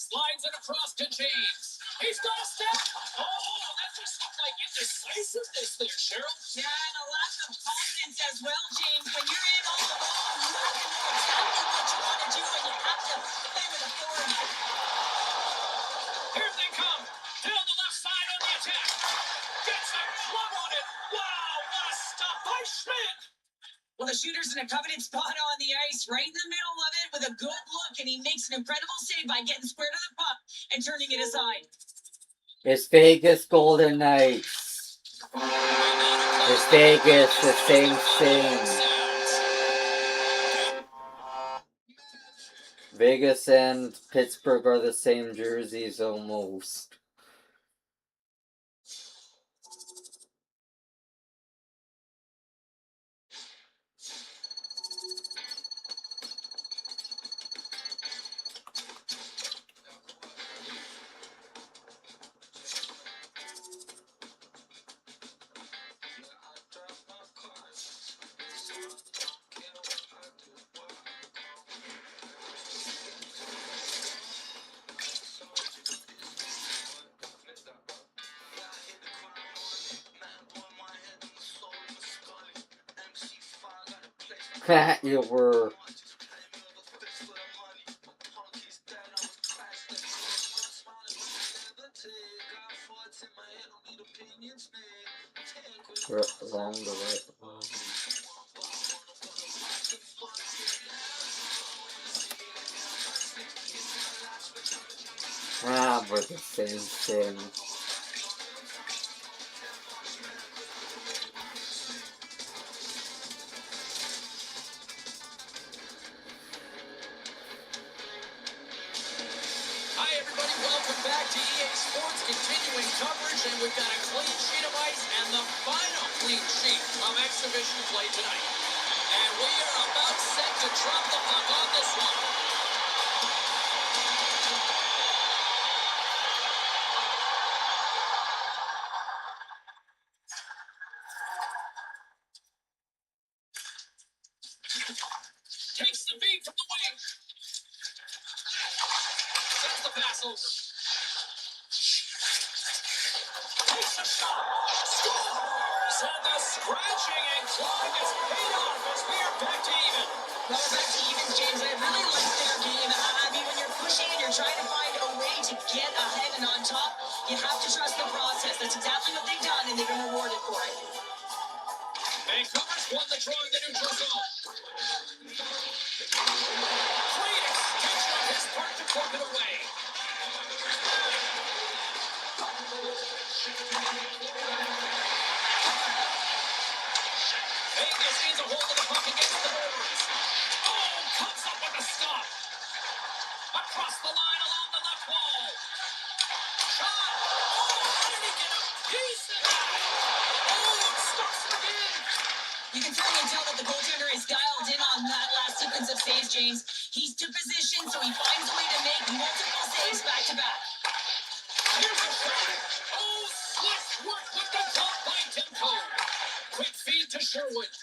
Slides it across to James. He's got a step. Oh, that just looked like indecisiveness there, Cheryl. Yeah, and a lack of confidence as well, James. When you're in on the ball, you have to know exactly what you want to do, and you have to play with authority. Here they come. Down the left side on the attack. Gets a club on it. Wow, what a stop by Schmidt. Well, the shooter's in a coveted spot on the ice, right in the middle of it, with a good look, and he makes an incredible save by getting square to the puck and turning it aside. It's Vegas Golden Knights. It's Vegas, the same thing. Vegas and Pittsburgh are the same jerseys almost. You were. Wrong the right. We're the same thing. Hi, everybody. Welcome back to EA Sports, continuing coverage, and we've got a clean sheet of ice and the final clean sheet of exhibition play tonight. And we are about set to drop the puck on this one. Takes the feed from the wing. Sends the pass over. Takes a shot. Scores! And the scratching and clawing is paid off as we are back to even. Well, we're back to evens, James. I really like their game. I mean, when you're pushing and you're trying to find a way to get ahead and on top, you have to trust the process. That's exactly what they've done, and they've been rewarded for it. Vancouver's won the draw in the neutral zone. Great extension on his part to flip it away. Vegas needs a hold of the puck against the boards. Oh, comes up with a stop. Across the line along the left wall. Shot. Oh, how did he get a piece of that? Oh, it stops it again. You can certainly tell that the goaltender is dialed in on that last sequence of saves, James. He's to position, so he finds a way to make multiple saves back to back. Here's a shot. Oh, slick work with the top by Timko. Quick feed to Sherwood.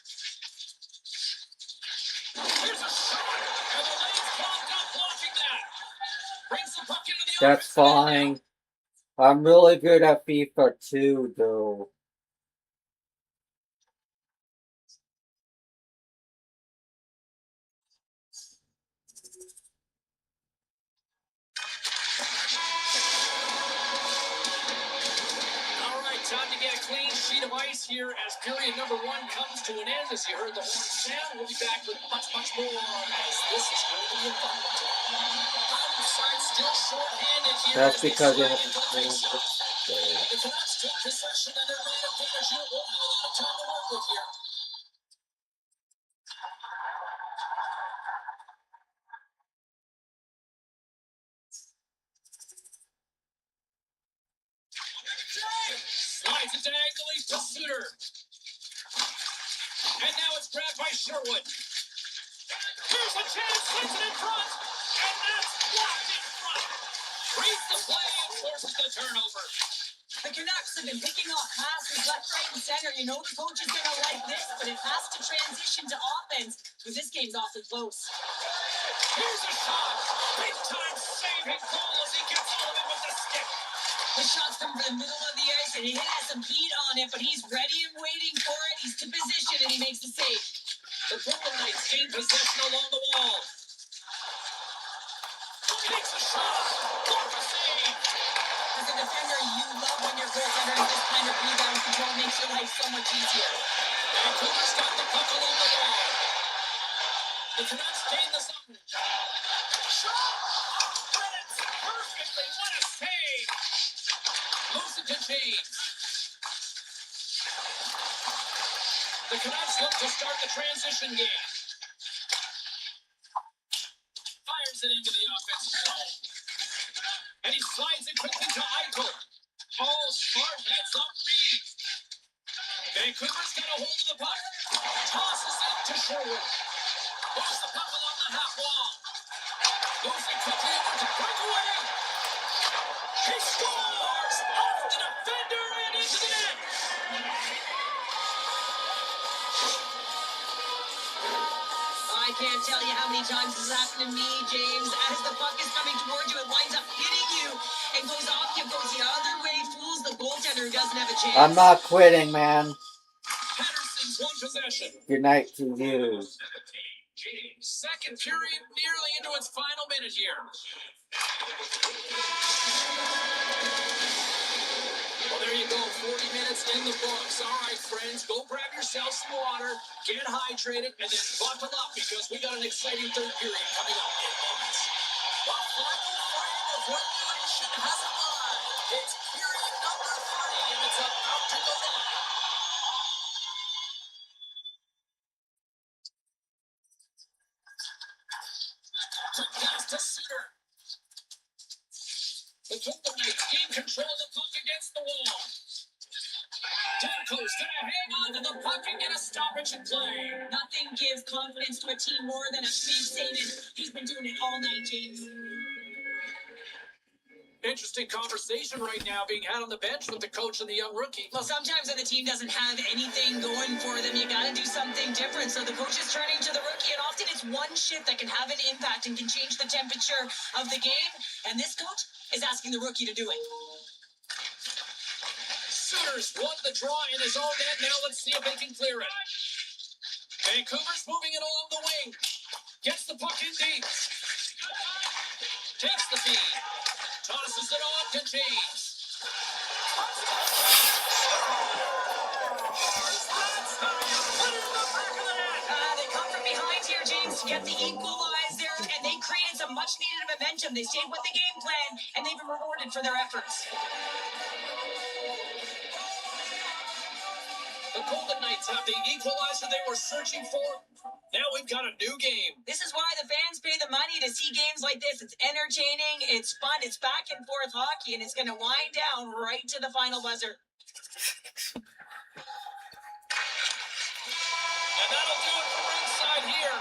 Here's a shot. And the lane's clogged up blocking that. Brings the puck into the That's offensive end now. fine. I'm really good at FIFA 2, though. All right, time to get a clean sheet of ice here as period number one comes to an end. As you heard the horn sound, we'll be back with much more as this is going to be a fun one. Side still short-handed here. That's as they because slide it into the face-off. The Canucks take possession and their man advantage here won't have a lot of time to work with here. Slides it diagonally to Suter. And now it's grabbed by Sherwood. Here's a chance, sends it in front. And that's blocked in front. Reads the play and forces the turnover. The Canucks have been picking off passes left, right, and center. You know the coach is going to like this, but it has to transition to offense because this game's awfully close. Here's a shot. Big time saving goal as he gets all of it with the stick. The shot's from the middle of the ice, and it has some heat on it, but he's ready and waiting for it. He's to position, and he makes the save. The Golden Knights gain possession along the wall. Takes a shot. Block a save. As a defender, you love when your goaltender has this kind of rebound control. Makes your life so much easier. Vancouver's got the puck along the wall. The Canucks gain the zone. Shot! Credits perfectly. What a save! Moves it to James. The Canucks look to start the transition game. Fires it into the offensive zone. And he slides it quickly to Eichel. Oh, smart heads up Reed. Vancouver's got a hold of the puck. Tosses it to Sherwood. Moves the puck along the half wall. Moves it quickly over to breakaway. He scores! Off the defender and into the net. I can't tell you how many times this has happened to me, James. As the puck is coming towards you, it winds up hitting you and goes off you, goes the other way, fools the goaltender who doesn't have a chance. I'm not quitting, man. Patterson's won possession. Good night to you. Second period nearly into its final minute here. Well, there you go. 40 minutes in the books. All right, friends, go grab yourself some water, get hydrated, and then buckle up because we got an exciting third period coming up in moments. The final frame of regulation has arrived. It's period number 3, and it's about to go down. Quick pass to Suter. The Golden Knights gain control of the puck against the wall. Demko's gonna hang on to the puck and get a stoppage in play. Nothing gives confidence to a team more than a big save, and he's been doing it all night, James. Interesting conversation right now being had on the bench with the coach and the young rookie. Well, sometimes when the team doesn't have anything going for them, you gotta do something different. So the coach is turning to the rookie, and often it's one shift that can have an impact and can change the temperature of the game. And this coach is asking the rookie to do it. Suter's won the draw in his own end. Now let's see if they can clear it. Vancouver's moving it along the wing. Gets the puck in deep. Takes the feed. Tosses it on to James. They come from behind here, James, to get the equalizer, and they created some much-needed momentum. They stayed with the game plan, and they've been rewarded for their efforts. The Golden Knights have the equalizer they were searching for. Now we've got a new game. This is why the fans pay the money to see games like this. It's entertaining, it's fun, it's back and forth hockey, and it's going to wind down right to the final buzzer. And that'll do it for ringside here.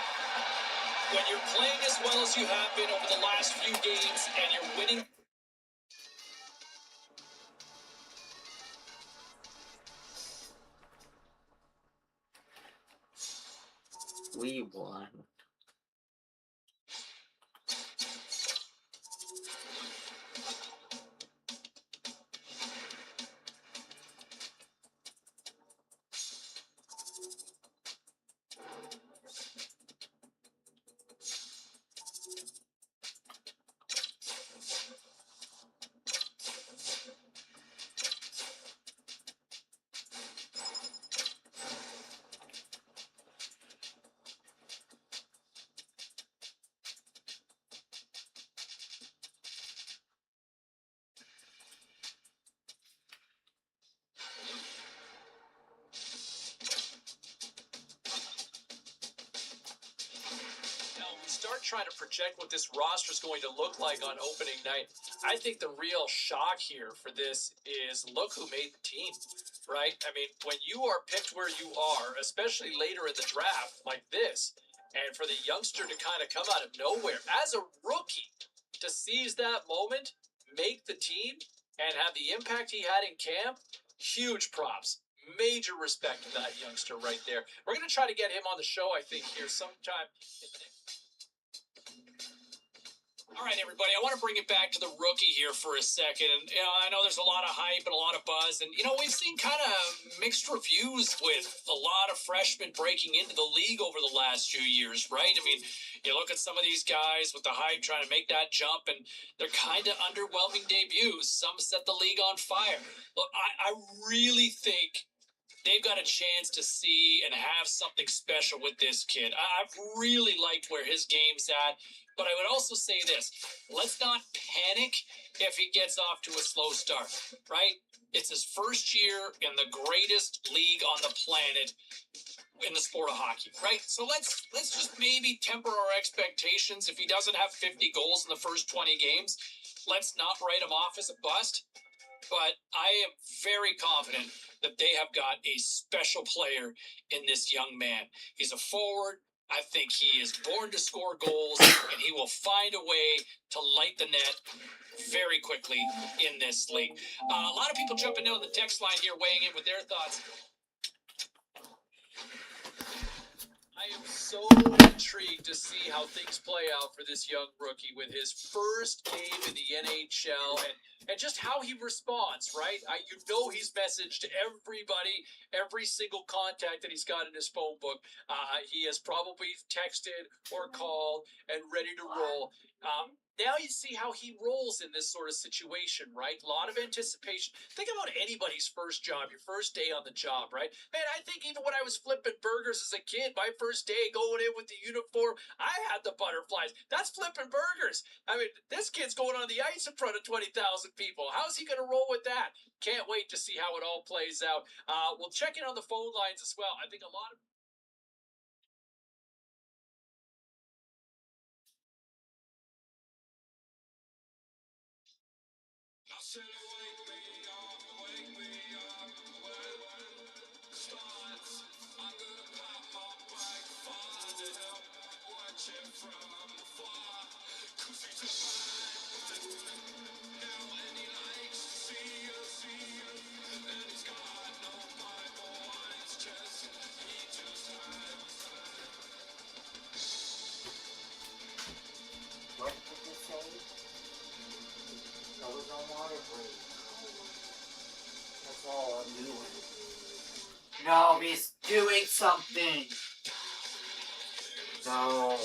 When you're playing as well as you have been over the last few games and you're winning. We won. Trying to project what this roster is going to look like on opening night. I think the real shock here for this is look who made the team, right? I mean, when you are picked where you are, especially later in the draft like this, and for the youngster to kind of come out of nowhere as a rookie to seize that moment, make the team, and have the impact he had in camp, huge props. Major respect to that youngster right there. We're going to try to get him on the show, I think, here sometime in the next. All right, everybody, I want to bring it back to the rookie here for a second. And, I know there's a lot of hype and a lot of buzz. And, we've seen kind of mixed reviews with a lot of freshmen breaking into the league over the last few years, right? I mean, you look at some of these guys with the hype trying to make that jump, and they're kind of underwhelming debuts. Some set the league on fire. Look, I really think they've got a chance to see and have something special with this kid. I've really liked where his game's at. But I would also say this, let's not panic if he gets off to a slow start, right? It's his first year in the greatest league on the planet in the sport of hockey, right? So let's just maybe temper our expectations. If he doesn't have 50 goals in the first 20 games, let's not write him off as a bust. But I am very confident that they have got a special player in this young man. He's a forward. I think he is born to score goals, and he will find a way to light the net very quickly in this league. A lot of people jumping in on the text line here, weighing in with their thoughts. I am so intrigued to see how things play out for this young rookie with his first game in the NHL and just how he responds, right? He's messaged to everybody, every single contact that he's got in his phone book. He has probably texted or called and ready to roll. Now you see how he rolls in this sort of situation, right? A lot of anticipation. Think about anybody's first job, your first day on the job, right? Man, I think even when I was flipping burgers as a kid, my first day going in with the uniform, I had the butterflies. That's flipping burgers. I mean, this kid's going on the ice in front of 20,000 people. How's he going to roll with that? Can't wait to see how it all plays out. We'll check in on the phone lines as well. I think a lot of What did you say? I was on water break. That's all I'm doing. No, he's doing something. No.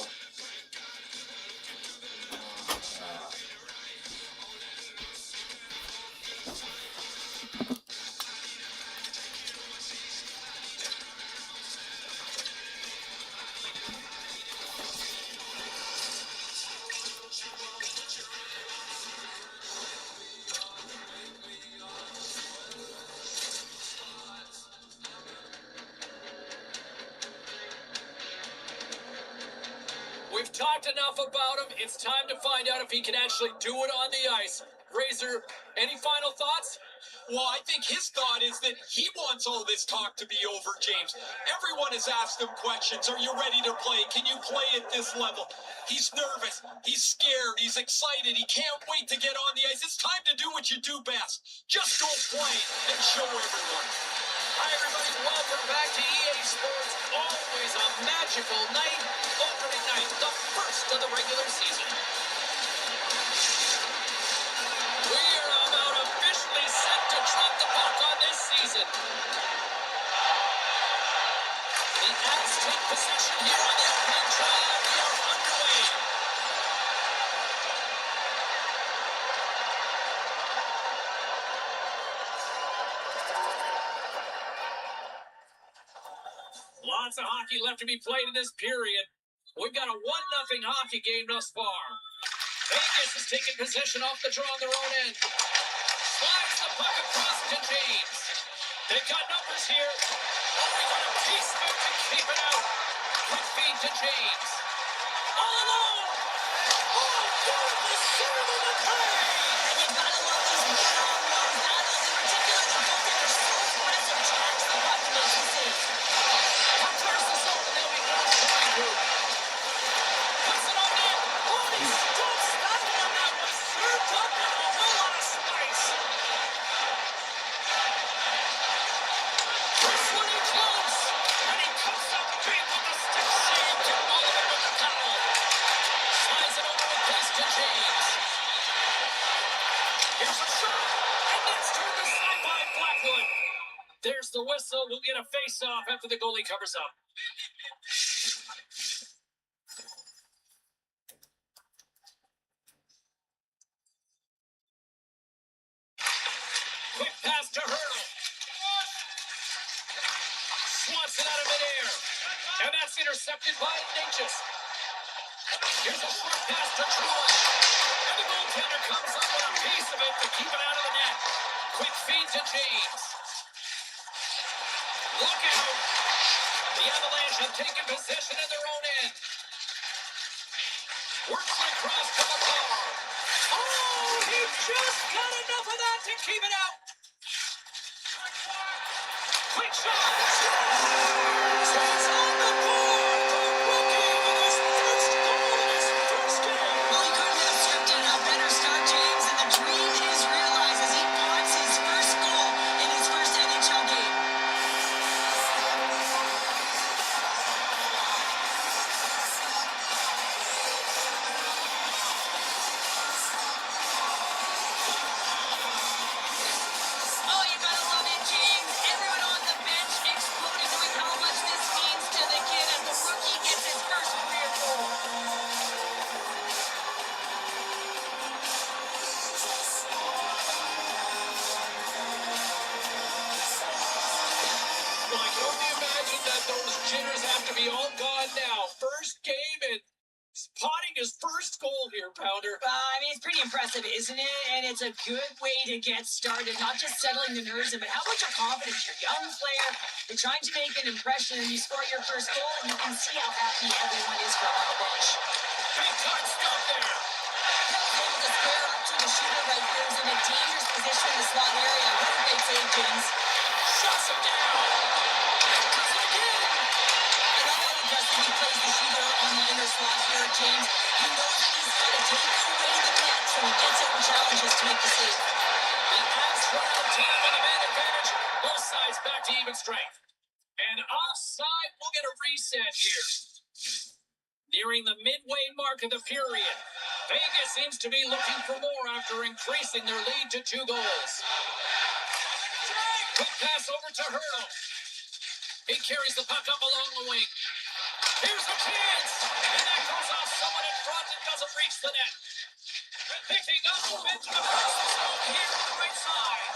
We've talked enough about him. It's time to find out if he can actually do it on the ice. Razor, any final thoughts? Well, I think his thought is that he wants all this talk to be over, James. Everyone has asked him questions. Are you ready to play? Can you play at this level? He's nervous. He's scared. He's excited. He can't wait to get on the ice. It's time to do what you do best. Just go play and show everyone. Hi, everybody. Welcome back to EA Sports. Always a magical night. Opening night, the first of the regular season. We are about officially set to drop the puck on this season. The Avs take possession here on the opening drive. We are underway. Lots of hockey left to be played in this period. We've got a 1-0 hockey game thus far. Vegas has taken possession off the draw on their own end. Slides the puck across to James. They've got numbers here. Oh, we got a piece of it to keep it out. Quick feed to James. All alone. Oh, beautiful serve in the play. And you gotta love these one-on-one battles in particular. The goaltender so aggressive, charge the puck to make him safe. Puck clears the zone, and they'll be going to the group. Puts it on net. Oh, he stops nothing on that one. Served up with a whole lot of spice. Chris Woody close, and he comes up big with the stick save to Mulligan with the towel. Slides it over the face to James. There's the whistle. We'll get a face-off after the goalie covers up. Quick pass to Hurdle. Swats it out of midair. And that's intercepted by Natchez. Here's a short pass to Truitt. And the goaltender comes up with a piece of it to keep it out of the net. Quick feed to James. Look out. The Avalanche have taken possession in their own end. Works it across to McCarr. Oh, he just got enough of that to keep it out. Quick shot. Scores! He's on the board. The rookie with his first goal in his first game. Well, he couldn't have scripted a better start, James, and the dream is realized as he pots his first goal in his first NHL game. Oh, you gotta love it, James. Everyone on the bench exploding, knowing how much this means to the kid as the rookie gets his first career goal. Well, I can only imagine that those jitters have to be all gone now. First game and potting his first goal here, Pounder. I mean, it's pretty impressive, isn't it? And it's a good way to get started, not just settling the nerves in, but how much of confidence your young player. You're trying to make an impression, and you score your first goal, and you can see how happy everyone is from on the bench. Big time stop there. Able to square up to the shooter right there, who's in a dangerous position in the slot area. What a great save, James. Shuts him down. Does it again. I love how aggressive he plays the shooter on the inner slot here, James. He knows that he's got to take away the net, so he gets out and challenges to make the save. The Avs run out of time with a man advantage. Both sides back to even strength. And offside, we'll get a reset here. Nearing the midway mark of the period. Vegas seems to be looking for more after increasing their lead to 2 goals. Quick pass over to Hurdle. He carries the puck up along the wing. Here's a chance! And that goes off someone in front and doesn't reach the net. Picking up momentum across the zone here on the right side.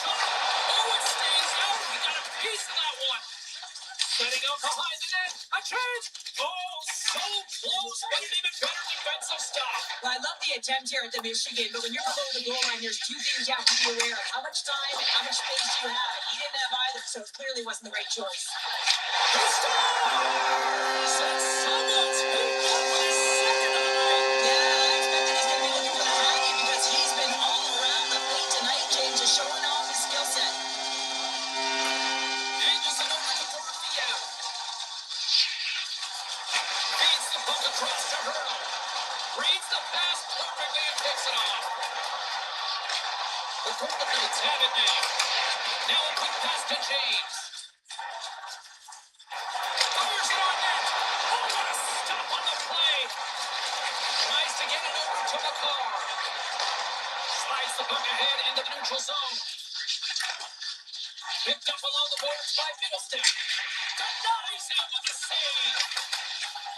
Oh, it stays out. He got a piece of that one. Setting up behind the net. A chance! Oh, so close, but an even better defensive stop. Well, I love the attempt here at the Michigan, but when you're below the goal line, there's 2 things you have to be aware of. How much time and how much space you have. And he didn't have either, so it clearly wasn't the right choice. He scores! And someone's picked up with his second of the night. Yeah, I expected he's going to be looking for the hockey because he's been all around the plate tonight, James, just showing off his skill set. Angles it over to Dorothea. Feeds the puck across to Hurdle. Reads the pass perfectly and picks it off. The Golden Knights have it now. Now a quick pass to James. Fires it on net. Oh, what a stop on the play. Tries to get it over to McCarr. Slides the puck ahead into the neutral zone. Picked up along the boards by Middleston. Denies it with a save.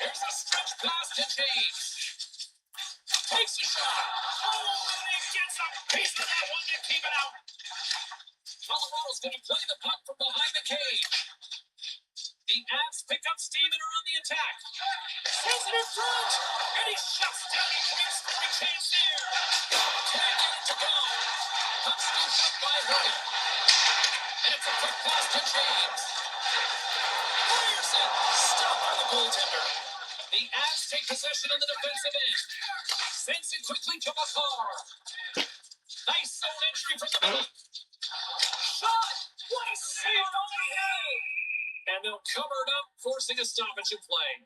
Here's a stretch pass to James. Takes a shot. Oh, and he gets a piece of that one to keep it out. Colorado's going to play the puck from behind the cage. The Avs pick up steam and are on the attack. Sends it in front. And he shuts down a great scoring chance there. 10 minutes to go. Puck scooped up by Hurdle. And it's a quick pass to James. Fires it. Stopped by the goaltender. The Avs take possession in the defensive end. Sends it quickly to McCarr. Nice zone entry from the middle. Shot! What a save by Hay! And they'll cover it up, forcing a stoppage in play.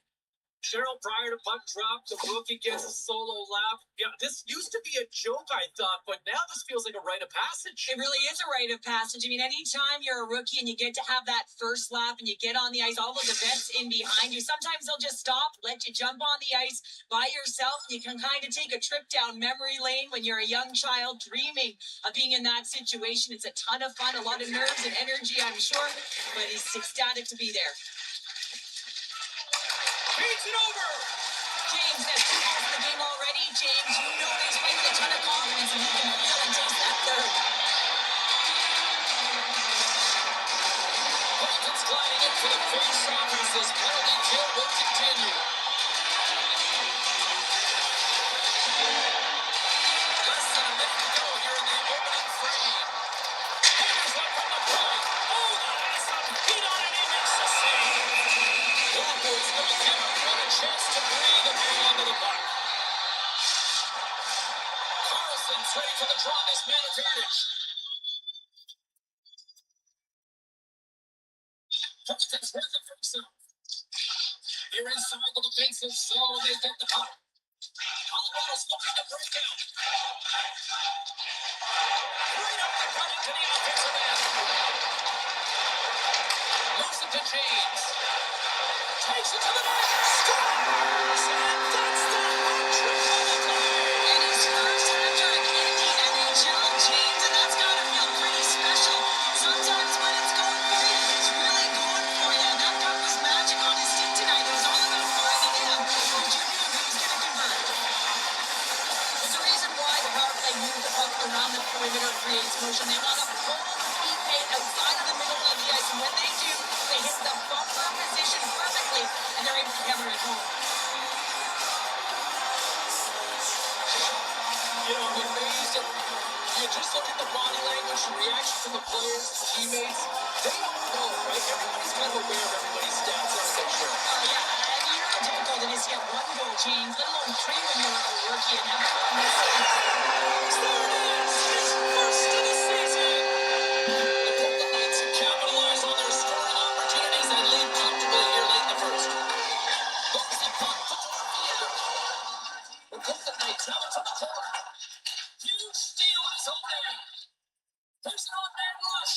Cheryl, prior to puck drop, the rookie gets a solo lap. Yeah, this used to be a joke, I thought, but now this feels like a rite of passage. It really is a rite of passage. I mean, anytime you're a rookie and you get to have that first lap and you get on the ice, all of the vets in behind you, sometimes they'll just stop, let you jump on the ice by yourself. You can kind of take a trip down memory lane when you're a young child dreaming of being in that situation. It's a ton of fun, a lot of nerves and energy, I'm sure, but he's ecstatic to be there. Feeds it over. James has 2 goals in the game already. James, you know he's playing with a ton of confidence and you can feel and taste that third. Hawkins gliding in for the face-off as this penalty kill will continue. Less than a minute to go here in the opening frame. Hammers up from the point. Oh, that has some heat on it. He makes the save. That boys going Cameron got a chance to breathe and hang on to the puck. Carlson's ready for the draw this man advantage. Hawkins with the face-off. Here inside the defensive zone, they get the puck. Colorado's looking to break out. Right up the gut into the offensive end. Moves it to James. Takes it to the net. Scores! And that's the hat-trick on the play. And his first hat-trick in the NHL, James, and that's gotta feel pretty special. Sometimes when it's going for you, it's really going for you. And that puck was magic on his stick tonight. It was all about finding him. But you knew he was gonna convert. There's a reason why the power play moves the puck around the perimeter, creates motion. They want to pull the teammate outside of the middle of the ice, and when they do, they hit the bumper position perfectly, and they're able to hammer it home. You know, I'm amazed at, you just look at the body language, the reaction from the players, the teammates. They all know, right? Everybody's kind of aware of everybody's stats on the picture. Yeah, and you know, difficult it is to get 1 goal, James, let alone 3 when you're a rookie, and everyone knows it. There it is! His first of the season! The Golden Knights have capitalized on their scoring opportunities and lead comfortably here late in the first. Moves the puck to Dorfield. The Golden Knights have it to the corner. Huge steal on his own end. There's an on-man rush.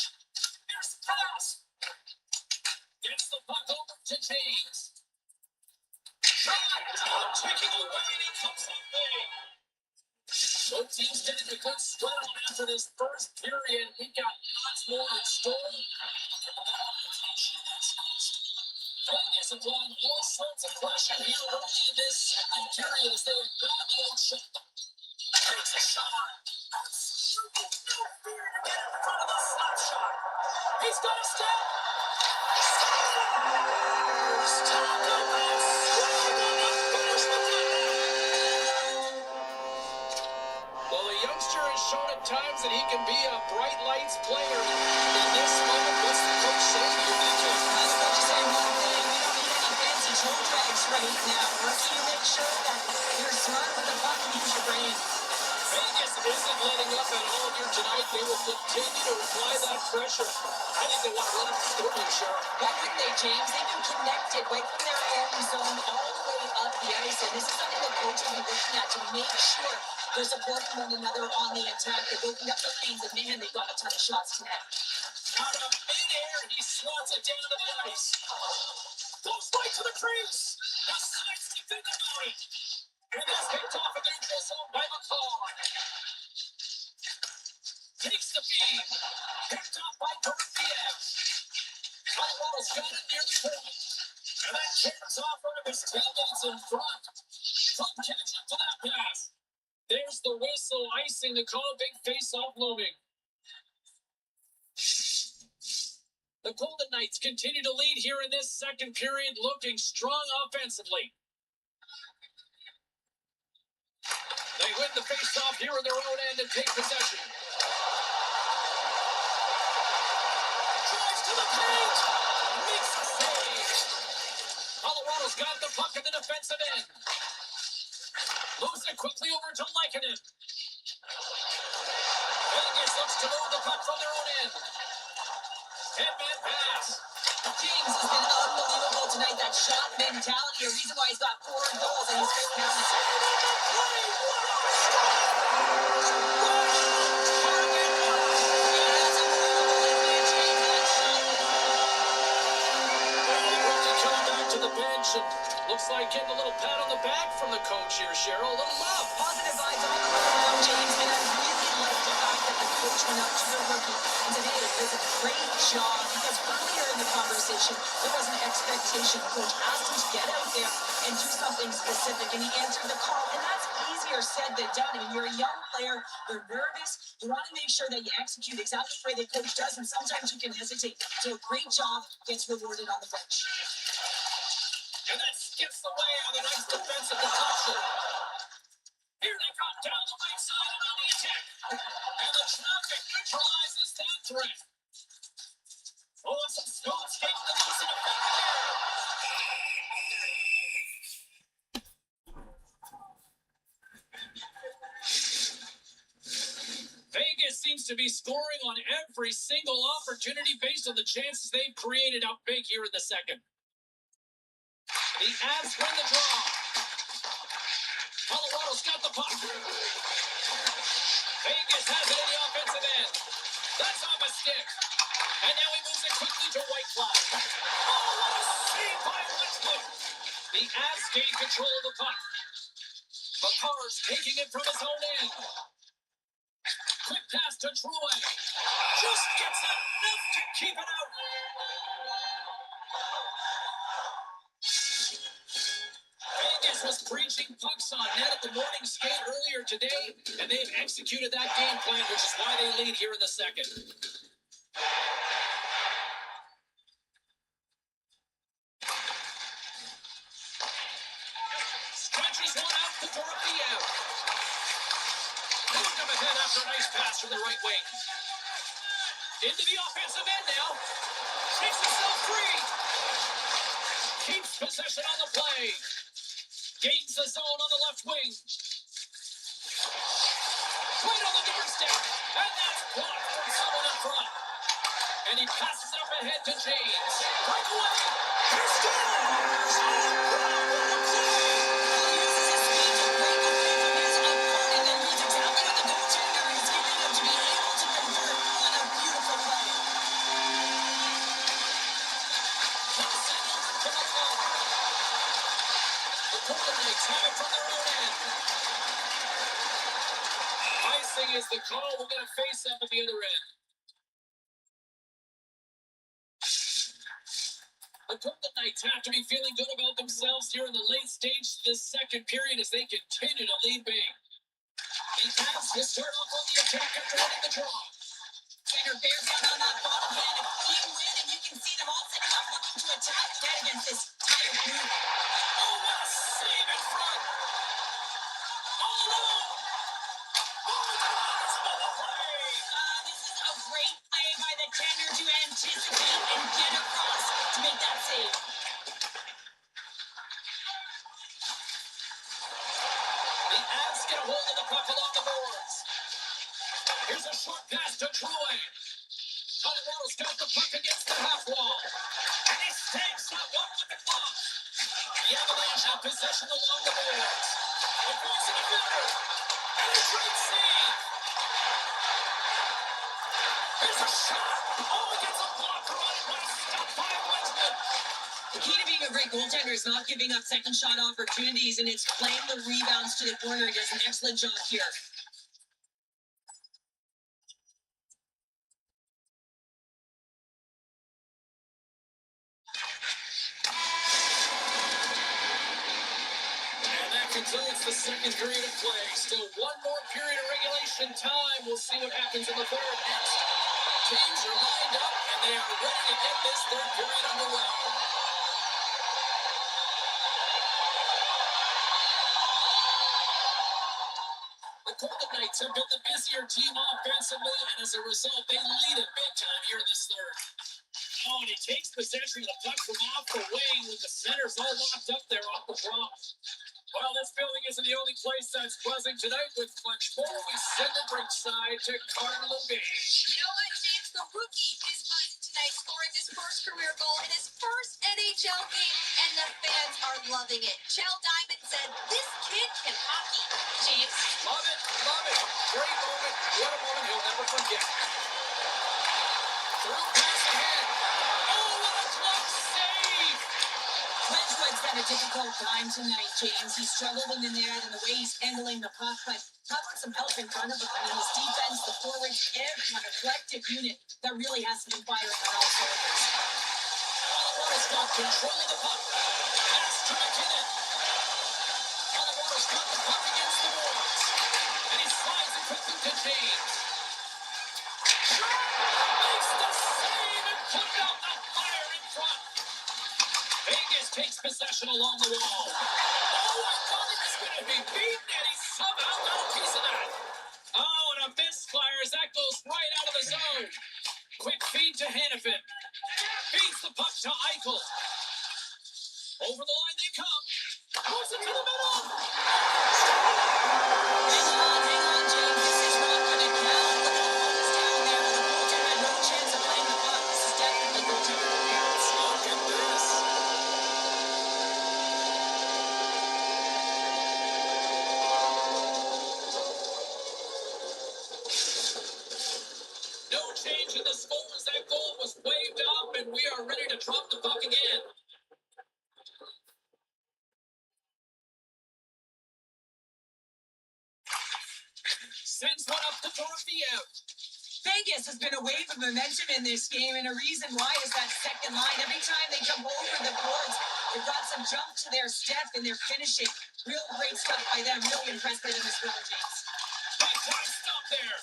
Here's the pass. Gets the puck over to James. Shot! Taking away and he comes up big. Both teams getting a good spread on after this first period. We got lots more in store. Vegas have drawn all sorts of pressure here early in this second period as they're not all shut. Takes a shot. Absolutely no fear to get in front of the slap shot. He's got a step. Scores! Talk about scoring on the finish with the Well, the youngster has shown at times that he can be a bright lights player. In this moment, what's the coach saying here, DJ? That's what you say, one thing. We don't need any fancy toe drags right now. Let's you make sure that you're smart with the puck and use your brain. Vegas isn't letting up at all here tonight. They will continue to apply that pressure. I think they want to run up the score here, Cheryl. Why wouldn't they, James? They've been connected right from their own zone all the way up the ice. And this is something the coach will be looking at to make sure they're supporting one another on the attack. They're opening up the lanes, and man, they've got a ton of shots tonight. Out of midair, he slots it down to the ice. Goes right to the crease. The sides defend about it. And is picked off a dangerous zone by McCall. Takes the feed. Picked off by Dorfield. Colorado's got it near the point. And then carries off one of his teammates in front. Don't catch up to that pass. There's the whistle, icing the call, big face-off looming. The Golden Knights continue to lead here in this second period, looking strong offensively. They win the face-off here in their own end and take possession. Drives to the paint. Makes a save. Colorado's got the puck in the defensive end. Moves it quickly over to Lehkonen. Vegas looks to move the puck from their own end. Headman pass. James has been unbelievable tonight. That shot mentality, a reason why he's got 4 goals and he's still counting. Rookie coming back to the bench and looks like getting a little pat on the back from the coach here, Cheryl. A little love. Positive vibes all around James, and I really like the fact that the coach went up to the rookie and said, hey, this is a great job, because earlier in the conversation, there was an expectation. The coach asked him to get out there and do something specific, and he answered the call, and that's easier said than done. I mean, you're a young player, you're nervous, you want to make sure that you execute exactly the way the coach does, and sometimes you can hesitate. So a great job gets rewarded on the bench. And that skips away on the next defensive deflection. Here they come down the right side and on the attack. And the traffic neutralizes that threat. Oh, and some Scots getting the decent effect there. Vegas seems to be scoring on every single opportunity based on the chances they've created out big here in the second. The Avs win the draw. Colorado's got the puck. Vegas has it in the offensive end. That's off a stick. And now he moves it quickly to Whitecloud. Oh, what a save by Westwood. The Avs gain control of the puck. McCarr's taking it from his own end. Quick pass to Troy. Just gets enough to keep it out. Vegas was preaching pucks on net at the morning skate earlier today, and they've executed that game plan, which is why they lead here in the second. Stretches one out to Dorofiev. Moved him ahead after a nice pass from the right wing. Into the offensive end now. Takes himself free. Keeps possession on the play. Gains the zone on the left wing. Right on the doorstep. And that's blocked from someone in front. And he passes it up ahead to James. Right away. He scores! Icing is the call. We're going to face up at the other end. The Golden Knights have to be feeling good about themselves here in the late stage of this second period as they continue to lead big. The Avs will start off on the attack after winning the draw. Tanner bears down on that bottom end, a clean win, and you can see them all setting up, looking to attack net against this tired group. Oh, what a save in front! Oh, no! Oh, it's a play! This is a great play by the tender to anticipate and get across to make that save. The Avs get a hold of the puck along the boards. Here's a short pass to Troy. Colorado's got the puck against the half wall. And he stakes that one with the glove. The Avalanche have possession along the boards. Avoids the defender. And a great save. Here's a shot. Oh, it gets a blocker on it, but it's stopped by Westwood. The key to being a great goaltender is not giving up second shot opportunities, and it's playing the rebounds to the corner. He does an excellent job here. And that concludes the second period of play. Still one more period of regulation time. We'll see what happens in the third next. Teams are lined up, and they are ready to get this third period underway. The Golden Knights have been the busier team offensively, and as a result, they lead it big time here in this third. Oh, and he takes possession of the puck from off the wing with the centers all locked up there off the draw. Well, this building isn't the only place that's buzzing tonight with much more. We send it ringside to Carter Levine. You know what, James? The rookie is buzzing tonight, scoring his first career goal in his first NHL game, and the fans are loving it. Chell Diamond said, "This kid can hockey." James. Love it, love it. Great moment. What a moment he'll never forget. Through pass ahead. Oh, what a glove save! Wedgwood's had a difficult time tonight, James. He struggled in the net and the way he's handling the puck, but how about some help in front of him? I mean, his defense, the forwards, everyone, a collective unit that really has to be firing on all cylinders. Colorado's got control of the puck. Pass to McKinnon. Colorado's got the puck against the boards. And he slides it quickly to James. Makes the save and put out the fire in front. Vegas takes possession along the wall. Oh, I thought he was going to be beaten, and he somehow got a piece of that. Oh, and a misfire as that goes right out of the zone. Quick feed to Hannafin. Feeds the puck to Eichel. Over the line they come. Moves it to the middle. Hang on, James. This is not going to count. Look at the focus down there. The goaltender had no chance of playing the puck. This is definitely goaltender interference. Look at this. No change in the score as that goal was waved up, and we are ready to drop the puck again. Sends one up to Dorofiev. Vegas has been a wave of momentum in this game, and a reason why is that second line. Every time they jump over the boards, they've got some jump to their step and their finishing. Real great stuff by them. Really impressed by them as well, James. Big time stop there.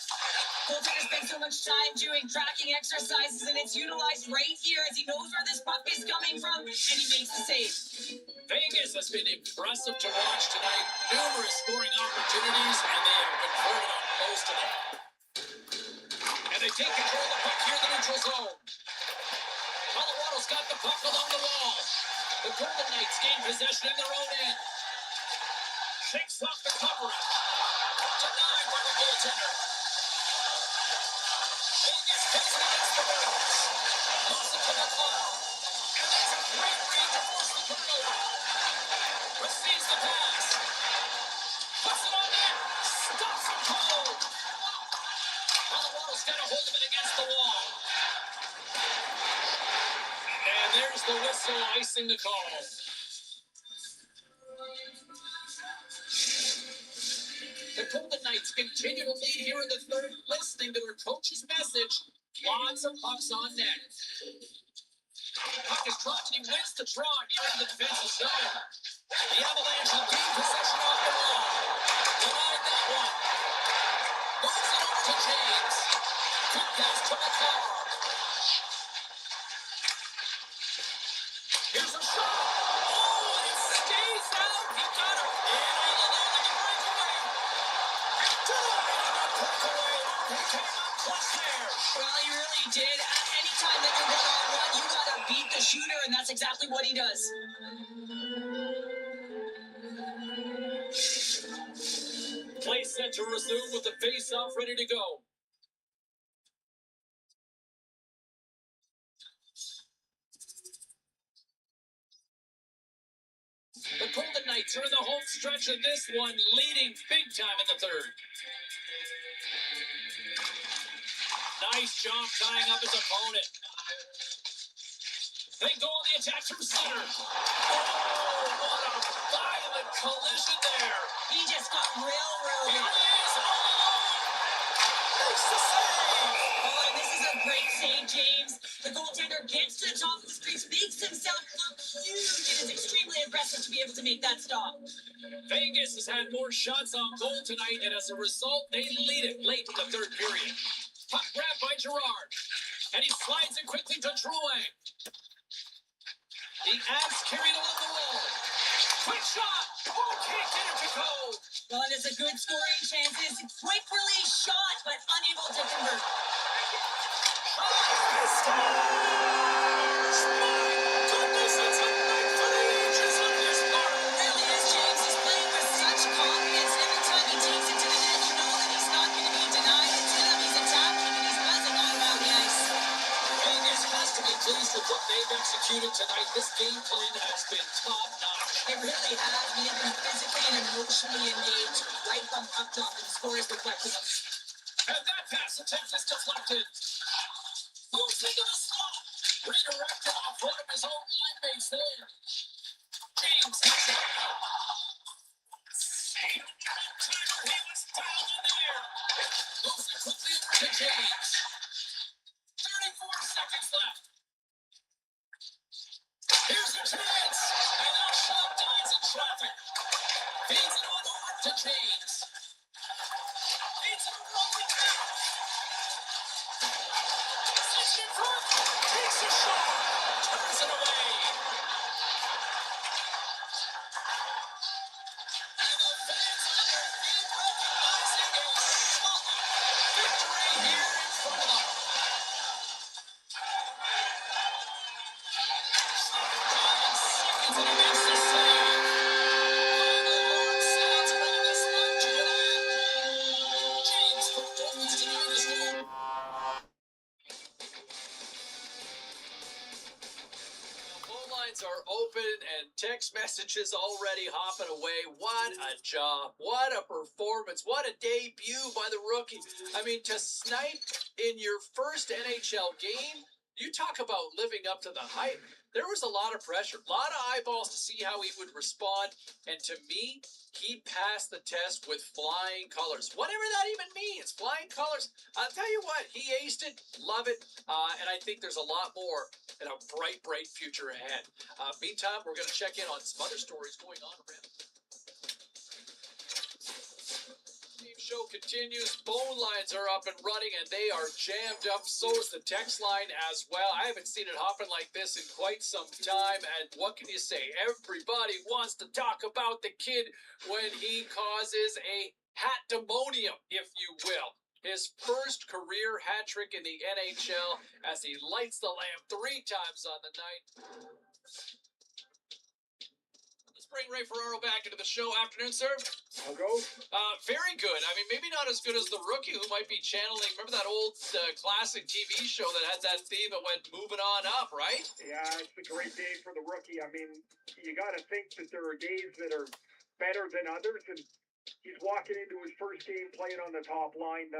Goaltender spends so much time doing tracking exercises, and it's utilized right here as he knows where this puck is coming from, and he makes the save. Vegas has been impressive to watch tonight. Numerous scoring opportunities, and they have converted on most of them. And they take control of the puck here in the neutral zone. Colorado's got the puck along the wall. The Golden Knights gain possession in their own end. Shakes off the coverage. Denied by the goaltender. Vegas takes it against the boards. Moves it to the cloud. And that's a great read to force the turnover. Receives the pass. Puts it on net. Stops it cold. Colorado's got a hold of it against the wall. And there's the whistle icing the call. The Golden Knights continue to lead here in the third, listening to their coach's message. Lots of pucks on net. Puck is dropped and he wins the draw here in the defensive zone. The Avalanche will gain possession off the wall. Denied that one. Moves it over to James. Quick pass to McCall. Here's a shot. Oh, and it stays out. He got it. And all alone on the breakaway. Denied on the breakaway. He came up clutch there. Well, he really did. Anytime that you're one-on-one, you gotta beat the shooter, and that's exactly what he does. Play set to resume with the face-off ready to go. The Golden Knights are in the home stretch of this one, leading big time in the third. Nice job tying up his opponent. They go on the attack from center. Oh, what a violent collision there. He just got railroaded. Here he is, all alone. Makes the save. Oh, and this is a great save, James. The goaltender gets to the top of the crease, makes himself look huge. It is extremely impressive to be able to make that stop. Vegas has had more shots on goal tonight, and as a result, they lead it late in the third period. Puck grabbed by Gerard, and he slides it quickly to Drouin. The Avs carried along the wall. Quick shot! Oh, can't get it to go! Well, and it's a good scoring chances. Quick release shot, but unable to convert. Goodness, it's a night for the ages on this part. It really is, James. He's playing with such confidence. Every time he takes it to the net, you know that he's not going to be denied. Instead of he's attacking and he's buzzing all around the ice. Vegas has what they've executed tonight, this game plan has been top notch. It really has. We have been physically and emotionally engaged right from up top, and the score is reflective of it. And that pass attempt is deflected. Moves into the slot. Redirected off one of his own line mates there. James has it. He was down in there. Moves it quickly over to James. 34 seconds left. Here's a chance. And that shot dies in traffic. Feeds it on over to James. Feeds it rolling down. Sets it in front. Takes a shot. Turns it away. And the fans on their feet recognizing a solid victory here in front of them. 5 seconds and he makes the save. Final word sounds bringing this one to an end. James performance tonight is good. Phone lines are open and text messages already hopping away. What a job. What a performance. What a debut by the rookie. I mean, to snipe in your first NHL game, you talk about living up to the hype. There was a lot of pressure, a lot of eyeballs to see how he would respond. And to me, he passed the test with flying colors. Whatever that even means, flying colors. I'll tell you what, he aced it. Love it. And I think there's a lot more and a bright, bright future ahead. Meantime, we're going to check in on some other stories going on around. Team show continues. Phone lines are up and running, and they are jammed up. So is the text line as well. I haven't seen it hopping like this in quite some time. And what can you say? Everybody wants to talk about the kid when he causes a hat-demonium, if you will. His first career hat trick in the NHL as he lights the lamp 3 times on the night. Let's bring Ray Ferraro back into the show. Afternoon, sir. I'll go. Very good. I mean, maybe not as good as the rookie who might be channeling. Remember that old classic TV show that had that theme that went moving on up, right? Yeah, it's a great day for the rookie. I mean, you got to think that there are days that are better than others, and he's walking into his first game playing on the top line.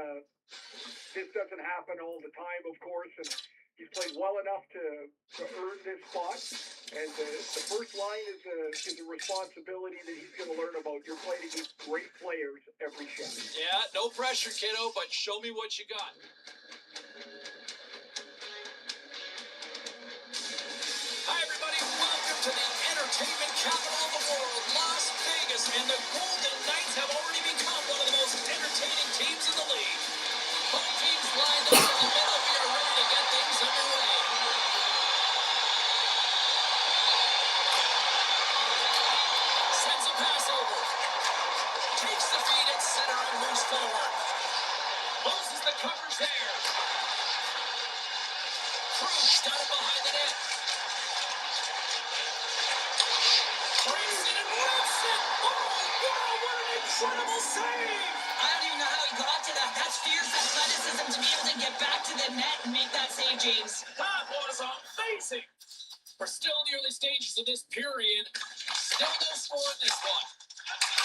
This doesn't happen all the time, of course, and he's played well enough to earn this spot. And the first line is a responsibility that he's going to learn about. You're playing against great players every shot. Yeah, no pressure, kiddo, but show me what you got. Hi, everybody. Welcome to the entertainment capital of the world, Las Vegas. And the Golden Knights have already become one of the most entertaining teams in the league. Both teams lined up in the middle. We are ready to get things underway. Sends a pass over. Takes the feed at center and moves forward. Closes the coverage there. Cruz got it behind the net. Brings it and rips it. Oh, wow, what an incredible save. I don't even know how he got to that. That's fierce athleticism to be able to get back to the net and make that save, James. That was amazing. We're still in the early stages of this period. Still no score in this one.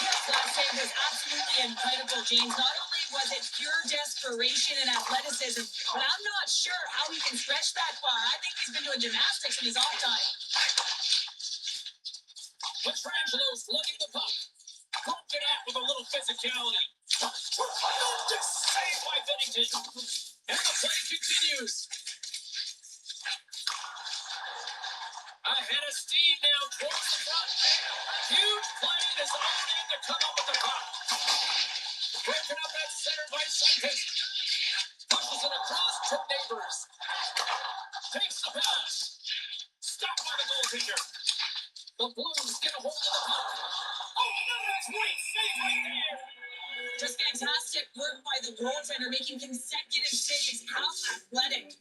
Yes, that save was absolutely incredible, James. Not only was it pure desperation and athleticism, but I'm not sure how he can stretch that far. I think he's been doing gymnastics in his off time. Petrangelo's lugging the puck. Pumped it out with a little physicality. Tremendous save by Bennington. And the play continues. Ahead of steam now towards the front. Huge play in his own end to come up with the puck. Broken up at center by Sunkist. Pushes it across to Neighbors. Takes the pass. Stopped by the goaltender. The Blues get a hold of the puck. Oh, another great save right there. Just fantastic work by the goaltender, making consecutive saves. How athletic.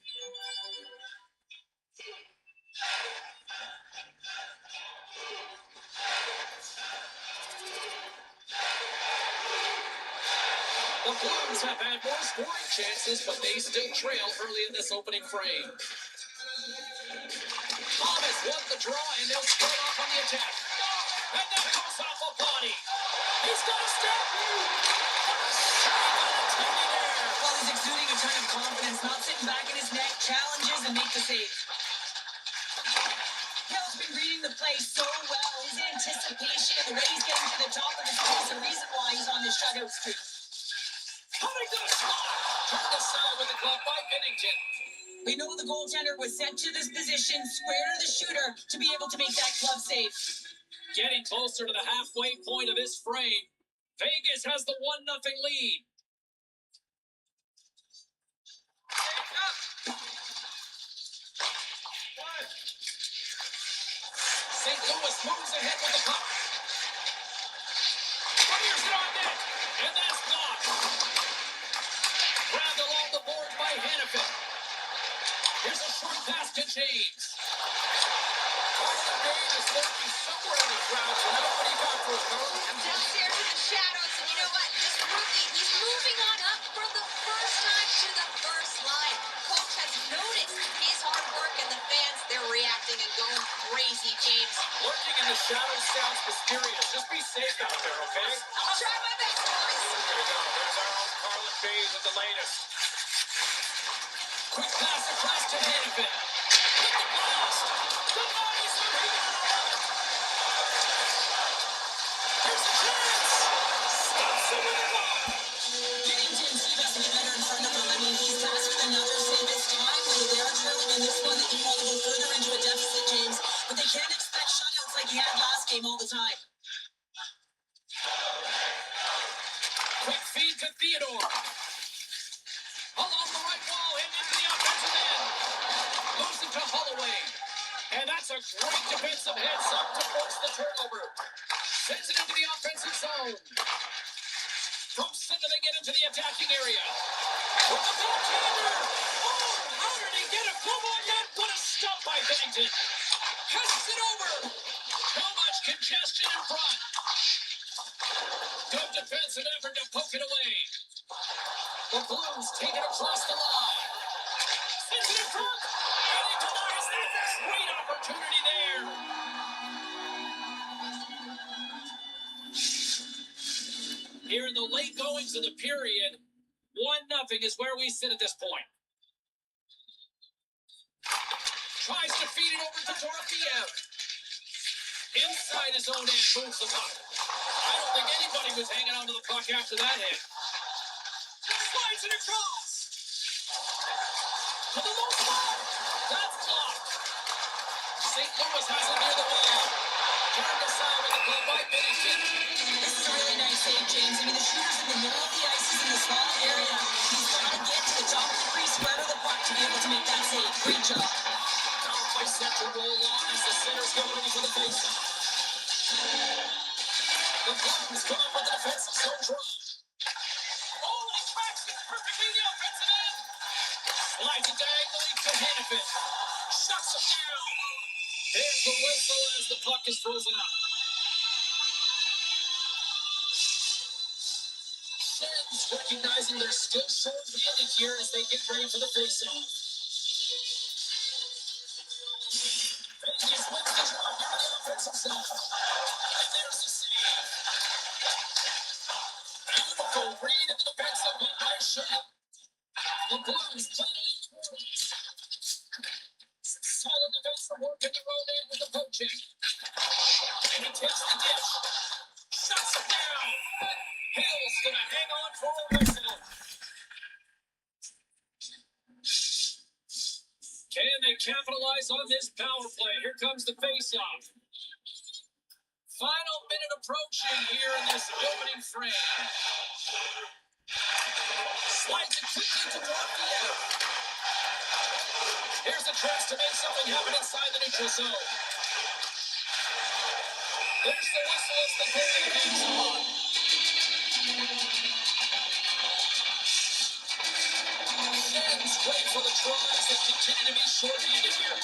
The Blues have had more scoring chances, but they still trail early in this opening frame. Thomas won the draw, and they'll start off on the attack. And that goes off a body. He's got a step. Well, he's exuding a ton of confidence, not sitting back in his net, challenges and make the save. Hill's been reading the play so well. His anticipation and the way he's getting to the top of his game is the reason why he's on this shutout streak. Coming to the slot. Turned aside with the glove by Bennington. We know the goaltender was sent to this position, square to the shooter, to be able to make that glove save. Getting closer to the halfway point of this frame. Vegas has the 1-0 lead. St. Louis moves ahead with the puck. Fires it on net, and that's blocked. Grabbed along the board by Hannafin. Here's a short pass to James. Carson Dave is lurking somewhere in the crowd. So now what do you got for us, Carl? Downstairs in the shadows, and you know what? This rookie, he's moving on up for the first time to the first line. Coach has noticed his hard work, and the fans, they're reacting and going crazy, James. Lurking in the shadows sounds mysterious. Just be safe out there, okay? I'll try my best, boys. There you go. There's our own Carlin Bays with the latest. Quick pass across to Hannafin. Hit the blast. Somebody's moving on. Here's a chance. Stops it with a ball. Bennington, he has to get better in front of him. I mean, he's tasked with another save. It's timely. They are trailing in this one. They do want to go further into a deficit, James. But they can't expect shutouts like he had last game all the time. Quick feed to Theodore. Along the right wall and into the offensive end. Moves it to Holloway. And that's a great defensive heads up to force the turnover. Sends it into the offensive zone. From center they get into the attacking area. With the goaltender. Oh, how did he get a glove on that? What a stop by Bennington. Cuts it over. Too much congestion in front. Good defensive effort to poke it away. The Blues take it across the line. Sends it in front. And he denies that. Great opportunity there. Here in the late goings of the period, 1-0 is where we sit at this point. Tries to feed it over to Dorofiev. Inside his own end, moves the puck. I don't think anybody was hanging onto the puck after that hit. Slides it across. To the low spot. That's blocked. St. Louis has it near the wall. Turned aside with a glove by Bennington. This is a really nice save, James. I mean, the shooter's in the middle of the ice, he's in the small area. He's got to get to the top of the crease, square to the puck to be able to make that save. Great job. Down by center, roll on as the centers get ready for the faceoff. The Blues come up with the defensive zone draw. Oh, and he cracks it perfectly in the offensive end. Slides it diagonally to Hannafin. Shuts him down. Here's the whistle as the puck is frozen up. Sens recognizing they're still short-handed here as they get ready for the faceoff. Vegas wins the draw here in the offensive zone. And there's the save. Beautiful read in the defensive end by Shea. The Blues play. Solid defensive work in their own end with the poaching. And he takes the dish. Shuts him down. Hill's gonna hang on for a whistle. Can they capitalize on this power play? Here comes the face-off. Final minute approaching here in this opening frame. Slides it quickly to Dorofiev. Here's the chance to make something happen inside the neutral zone. There's the whistle as the goalie hangs on. Sens wait for the tries that continue to be short-handed here.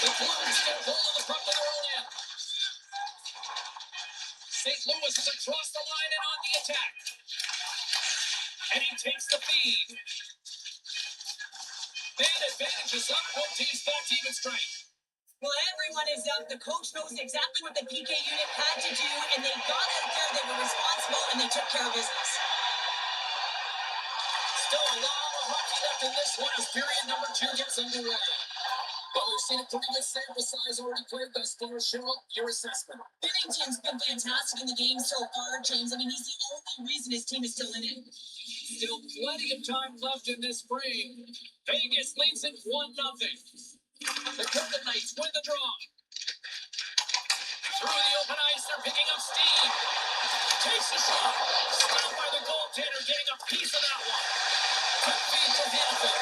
The Blues get hold of the puck to their own end. St. Louis is across the line and on the attack. And he takes the feed. Man advantage is up. Both teams back to even strength. Well, everyone is up. The coach knows exactly what the PK unit had to do, and they got out there, they were responsible, and they took care of business. Still a lot of hockey left in this one as period number 2 gets underway. Well, we've seen a pretty good sample size already played thus far. Cheryl, your assessment. Bennington's been fantastic in the game so far, James. I mean, he's the only reason his team is still in it. Still plenty of time left in this frame. Vegas leads it 1-0. The Golden Knights win the draw. Through the open ice, they're picking up steam. Takes a shot. Stopped by the goaltender, getting a piece of that one. Quick feed to Hanifin.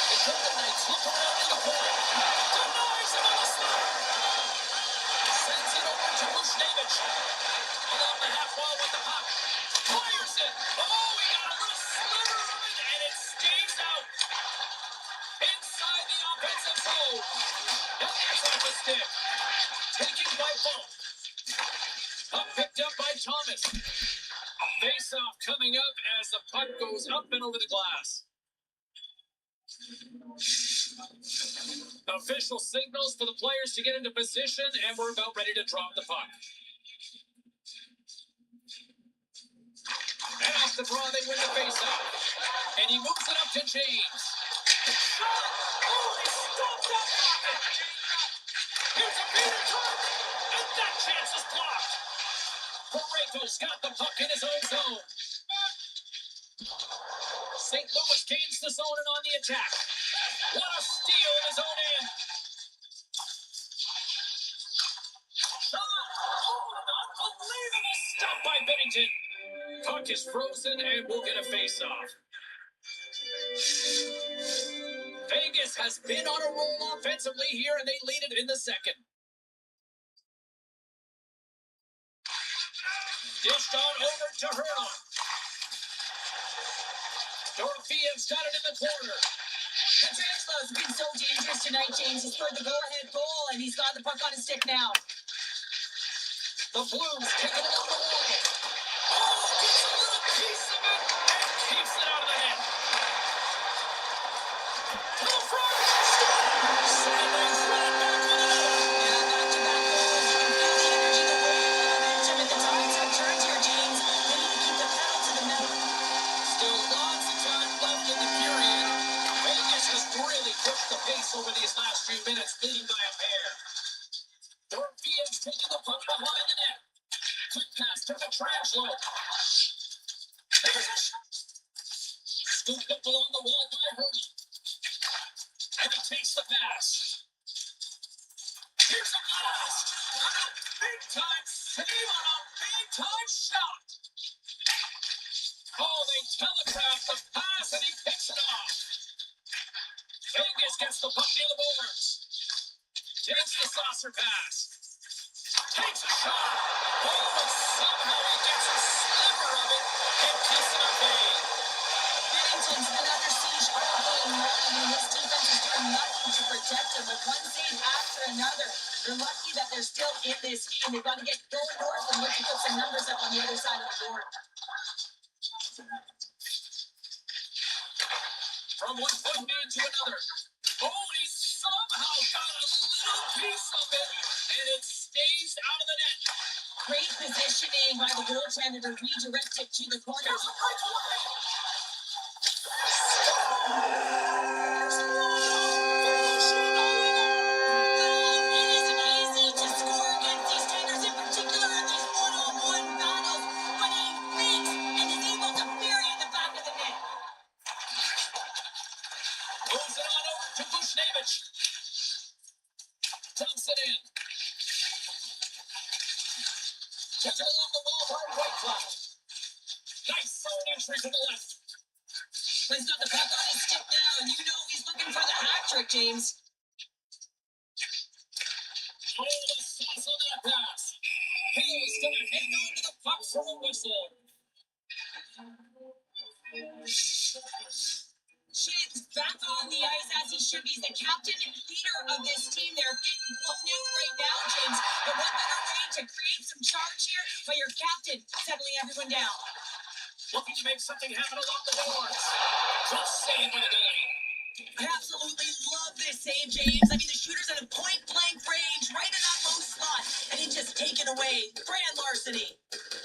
The Golden Knights look around in the corner. Denies him on the slot. Sends it over to Bushnevich. Along the half wall with the puck. Fires it. Oh, he got a little sliver of it, and it stays out. Inside the offensive zone. And that's off the stick. Taken by Bolt. Puck picked up by Thomas. Face-off coming up as the puck goes up and over the glass. Official signals for the players to get into position, and we're about ready to drop the puck. And off the draw, they win the face-off. And he moves it up to James. Shot! Oh, he stopped that rocket! Here's a beater turn, and that chance is blocked. Pareto's got the puck in his own zone. St. Louis gains the zone and on the attack. What a steal in his own end. Shot! Oh, an unbelievable stop by Bennington. Puck is frozen and we'll get a face-off. Vegas has been on a roll offensively here, and they lead it in the second. Dished on over to Hurley. Dorotheev's got it in the corner. Petrangelo's been so dangerous tonight, James. He scored the go-ahead goal, and he's got the puck on his stick now. The Blues taking it up the wall. Oh, gets a little piece of it and keeps it out of the net. To the front. Sanders running back with another. Yeah, back-to-back goals. You can feel the energy, the wave, the momentum, and the tides have turned here, James. They need to keep the pedal to the metal. Still lots of time left in the period. Vegas has really pushed the pace over these last few minutes, leading by a pair. Dorotheev's taking the puck behind the net. Quick pass to Petrangelo. There's a shot. Scooped up along the wall by Hurley. And he takes the pass. Here's a blast. On a big-time save on a big-time shot. Oh, they telegraph the pass and he picks it off. Vegas gets the puck near the boards. Takes the saucer pass. Takes a shot. Oh, and somehow he gets a sliver of it and keeps it at bay. Bennington's been under siege all game long. I mean, this defense is doing nothing to protect him, but one save after another. They're lucky that they're still in this game. They've got to get going north and look to put some numbers up on the other side of the board. From one foot man to another. Oh, he somehow got a little piece of it, and it stays out of the net. Great positioning by the goaltender to redirect it to the corner. Here's a breakaway. It isn't easy to score against these trainers, in particular in these one-on-one battles, but he thinks and is able to bury in the back of the net. Moves it on over to Bushnevich. Dumps it in. Gets it along the wall by Whitecloud. Nice zone entry to the left. But he's got the puck on his stick now, and you know he's looking for the hat trick, James. Oh, the sauce on that pass. Hale's gonna hang on to the puck for a whistle. Shit's back on the ice as he should be. He's the captain and leader of this team. They're getting blown out right now, James. But what better way to create some charge here by your captain settling everyone down? Looking to make something happen along the boards. Good save by the goalie. I absolutely love this save, James. I mean, the shooter's at a point-blank range, right in that low slot, and he just taken away. Grand larceny.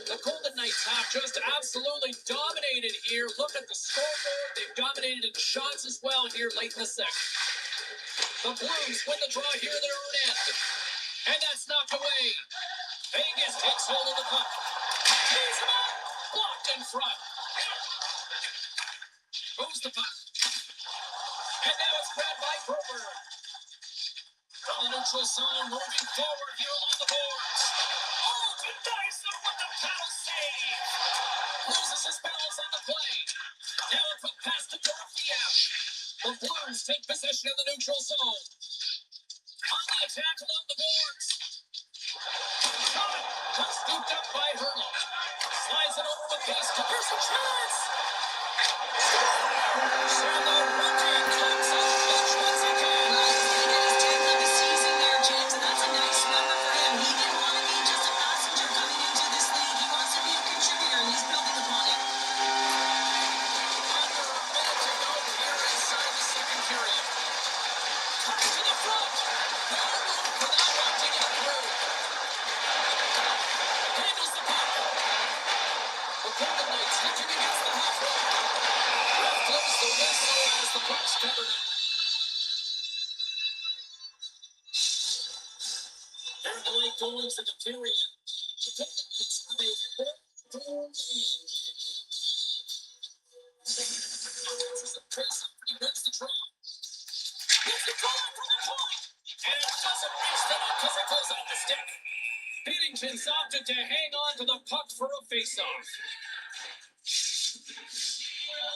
The Golden Knights have just absolutely dominated here. Look at the scoreboard. They've dominated in shots as well here late in the second. The Blues win the draw here in their own end. And that's knocked away. Vegas takes hold of the puck. Tees him up. Blocked in front. Moves the puck. And now it's grabbed by Broberg. From the neutral zone, moving forward here along the boards. Oh, denies them with the paddle save. Loses his balance on the play. Now a quick pass to Dorofiev. The Blues take possession of the neutral zone. On the attack along the boards. Shot. Got scooped up by Hurdle. Slides it over with pace. Here's a chance. So the rookie comes up clutch once again. Well, he's gonna get his 10th of the season there, James, and that's a nice number for him. He didn't want to be just a passenger coming into this league. He wants to be a contributor, and he's building upon it. Under a minute to go here inside the second period. Cuts to the front. No room for that one to get through. Handles the puck. The Golden Knights looking against the half wall. Ref blows the whistle as the puck's covered up. Here are the late goings of the period. The Golden Knights have a 4-4 lead. This is the pace. He wins the draw. Hits the goal from the point. And it doesn't reach the net because it goes off the stick. Binnington's opted to hang on to the puck for a face-off.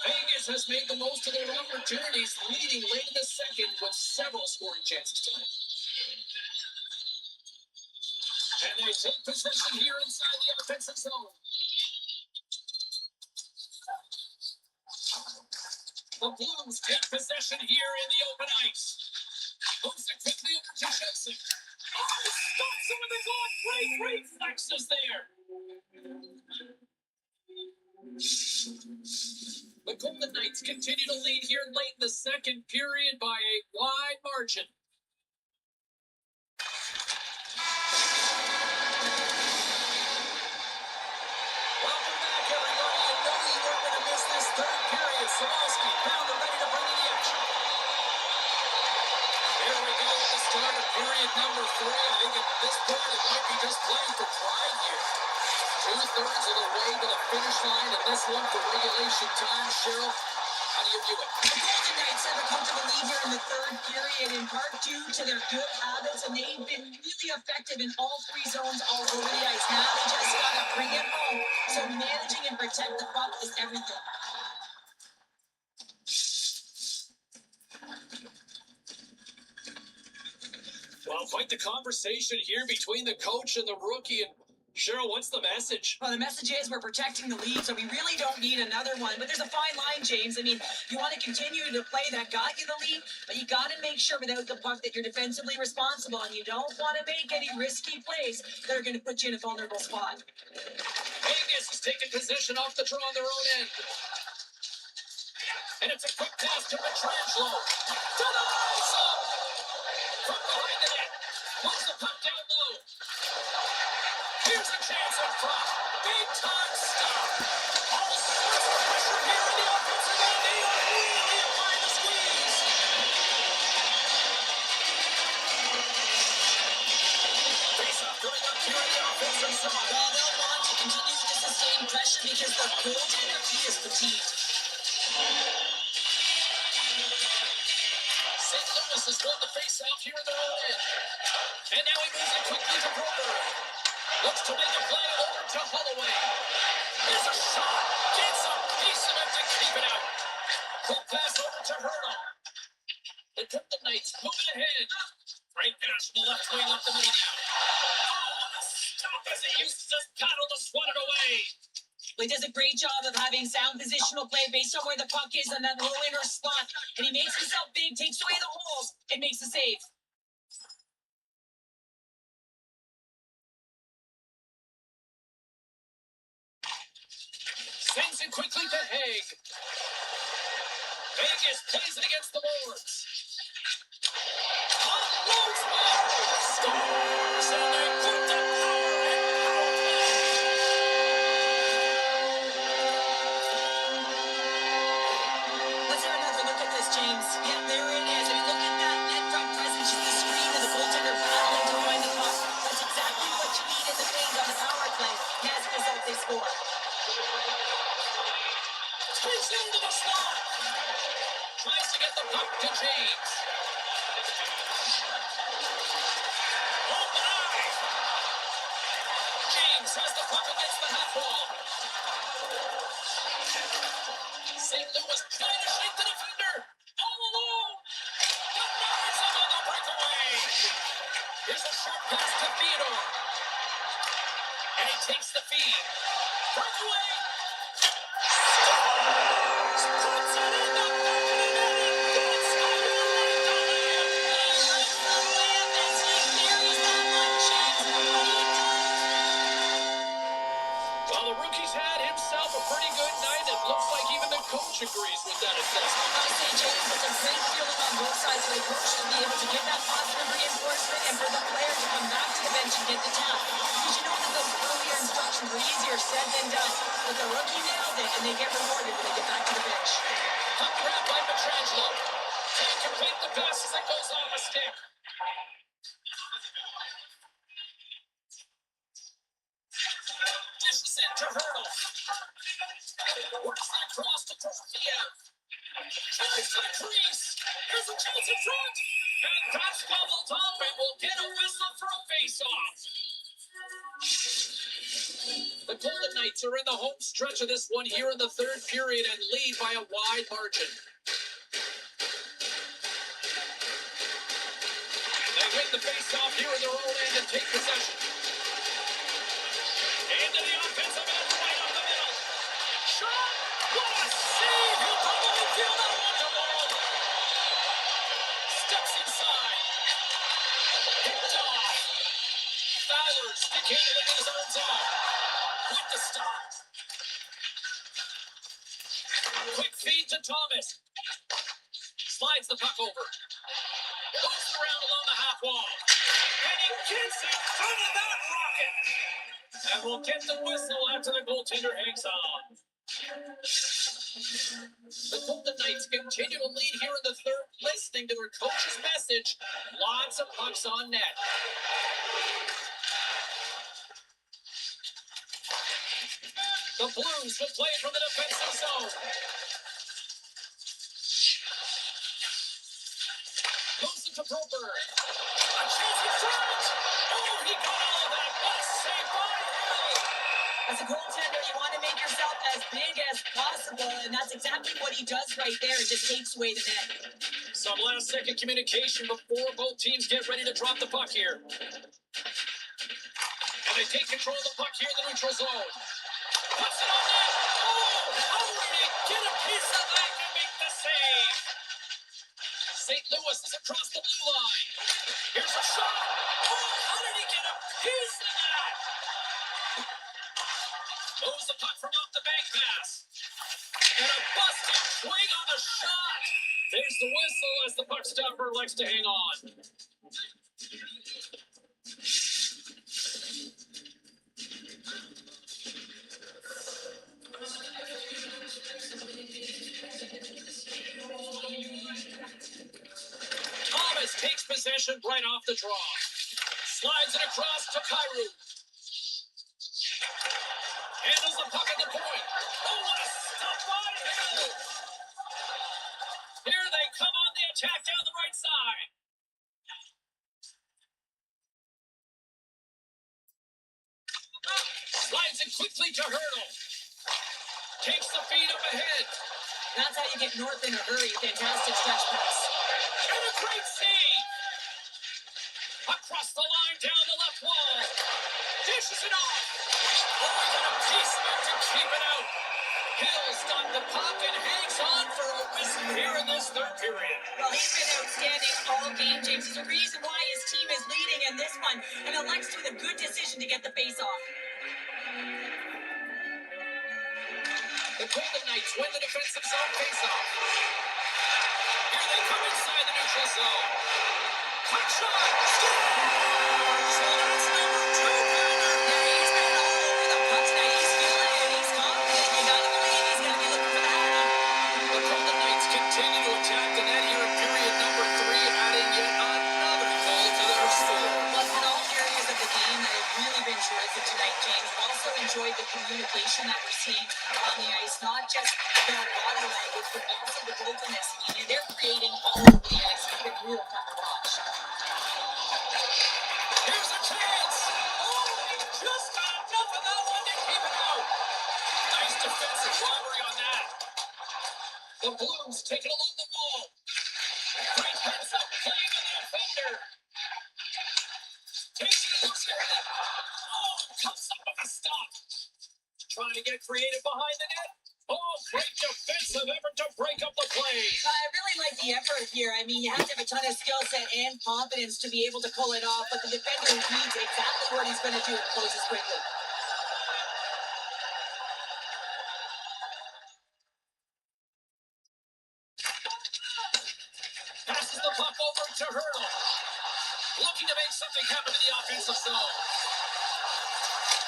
Vegas has made the most of their opportunities, leading late in the second with several scoring chances tonight. And they take possession here inside the offensive zone. The Blues take possession here in the open ice. Moves it quickly over to Jensen. Oh, stops him with the goal. Great reflexes there. The Golden Knights continue to lead here late in the second period by a wide margin. Welcome back, everybody. You know you weren't going to miss this third period. Samowski found it ready to bring in the action. Here we go at the start of period number 3. I think at this point it might be just playing for pride here. 2/3 of the way to the finish line, and this one for regulation time. Cheryl, how do you view it? The Golden Knights have a comfortable lead here in the third period, in part due to their good habits, and they've been really effective in all 3 zones all over the ice. Now they just gotta bring it home. So managing and protect the puck is everything. Well, quite the conversation here between the coach and the rookie. And Cheryl, what's the message? Well, the message is we're protecting the lead, so we really don't need another one. But there's a fine line, James. I mean, you want to continue to play that got you the lead, but you got to make sure without the puck that you're defensively responsible, and you don't want to make any risky plays that are going to put you in a vulnerable spot. Vegas has taken possession off the draw on their own end. And it's a quick pass to Petrangelo. To the zone! From behind the net. Puts the puck down low. Here's a chance up front. Big time stop. All sorts of pressure here in the offensive end. They are really applying the squeeze. Face-off going up here in the offensive zone. Well, they'll want to continue to sustain pressure because the goaltender, he is fatigued. St. Louis has won the face-off here in their own end. And now he moves it quickly to Broberg. Looks to make a play over to Holloway. There's a shot. Gets a piece of it to keep it out. Quick pass over to Hurdle. The Golden Knights moving ahead. Great pass from the left wing up the middle now. Oh, what a stop as he uses his paddle to swat it away. He does a great job of having sound positional play based on where the puck is in that low inner slot. And he makes himself big, takes away the holes, and makes the save. Sends it quickly to Haig. Vegas plays it against the boards. Unloads one. Scores! And they put the power in power play. Let's have another look at this, James. Yeah, there it is. I mean, look at that net front presence. You see the screen of the goaltender battling to find the puck. That's exactly what you need in the paint on the power play. And as a result, they score. Takes it into the slot. Tries to get the puck to James. Oh my! James has the puck against the half wall. St. Louis trying to shake the defender. All alone. Denies him on the breakaway. Here's a short pass to Theodore. And he takes the feed. Breakaway. Scores! Puts it in the back of the net. He gets a right to layup. Well, the rookie's had himself a pretty good night. It looks like even the coach agrees with that assessment. I say, James, it's a great feeling on both sides for the coach to be able to give that positive reinforcement and for the player to come back to the bench and get the tap. Because you know that those earlier instructions were easier said than done. But the rookie nailed it, and they get rewarded when they get back to the bench. Puck grab by Pietrangelo. Can't complete the pass as it goes off a stick. Dishes it to Hurdle. Works that cross to Tortilla. Tries to the crease. Here's a chance in front. And that's bubbled up and will get a whistle for a face-off. The Golden Knights are in the home stretch of this one here in the third period and lead by a wide margin. They win the face-off here in their own end and take possession. Into the offensive end, right up the middle. Shot! What a save! He'll probably feel that one to ball. Steps inside. Picked off. Fowler sticking it in his own zone. With the stop. Quick feed to Thomas. Slides the puck over. Goes around along the half wall. And he gets in front of that rocket. And we'll get the whistle after the goaltender hangs on. The Golden Knights continue to lead here in the third, listening to their coach's message. Lots of pucks on net. The Blues will play from the defensive zone. Moves it to Broberg. A chance in front. Oh, he got all of that. What a save by Hill. As a goaltender, you want to make yourself as big as possible, and that's exactly what he does right there. It just takes away the net. Some last-second communication before both teams get ready to drop the puck here. And they take control of the puck here in the neutral zone. Puts it on net. Oh, how did he get a piece of that to make the save? St. Louis is across the blue line. Here's a shot. Oh, how did he get a piece of that? Moves the puck from off the bank pass. And a busted swing on the shot. There's the whistle as the puck stopper likes to hang on. Thomas takes possession right off the draw. Slides it across to Kyrou. Handles the puck at the point. Oh, what a stop by Hill. Here they come on the attack down the right side. Slides it quickly to Hurdle. Takes the feed up ahead. That's how you get north in a hurry. Fantastic stretch pass. And a great save. Across the line down the left wall. Dishes it off. Oh, he got a piece of it to keep it out. Hill's got the puck and hangs on for a whistle here in this third period. Well, he's been outstanding all game, James. There's a reason why his team is leading in this one, and elects with a good decision to get the face-off. The Golden Knights win the defensive zone faceoff. Here they come inside the neutral zone. Quick shot! Scores! So that's number 2 pounder. Yeah, he's been all over the puck tonight. He's feeling it. He's confident. You gotta believe he's gonna be looking for the hat. The Golden Knights continue to attack the net here in period number 3, adding yet another goal to their score. Well, in all areas of the game that have really been terrific tonight, James. I've also enjoyed the communication that we're seeing on the ice. Not just their body language, but also the openness. I mean, they're creating all over the ice. It's been real fun to watch. Here's a chance! Oh, he just got enough of that one to keep it out. Nice defensive robbery on that. The Blues take it along the wall. Great heads up playing on the defender. Takes it loose here. Oh, comes up with a stop. Trying to get creative behind the net. Oh, great defensive effort to break up the play. I really like the effort here. I mean, you have to have a ton of skill set and confidence to be able to pull it off, but the defender needs exactly what he's going to do and closes quickly. Passes the puck over to Hurdle. Looking to make something happen in the offensive zone.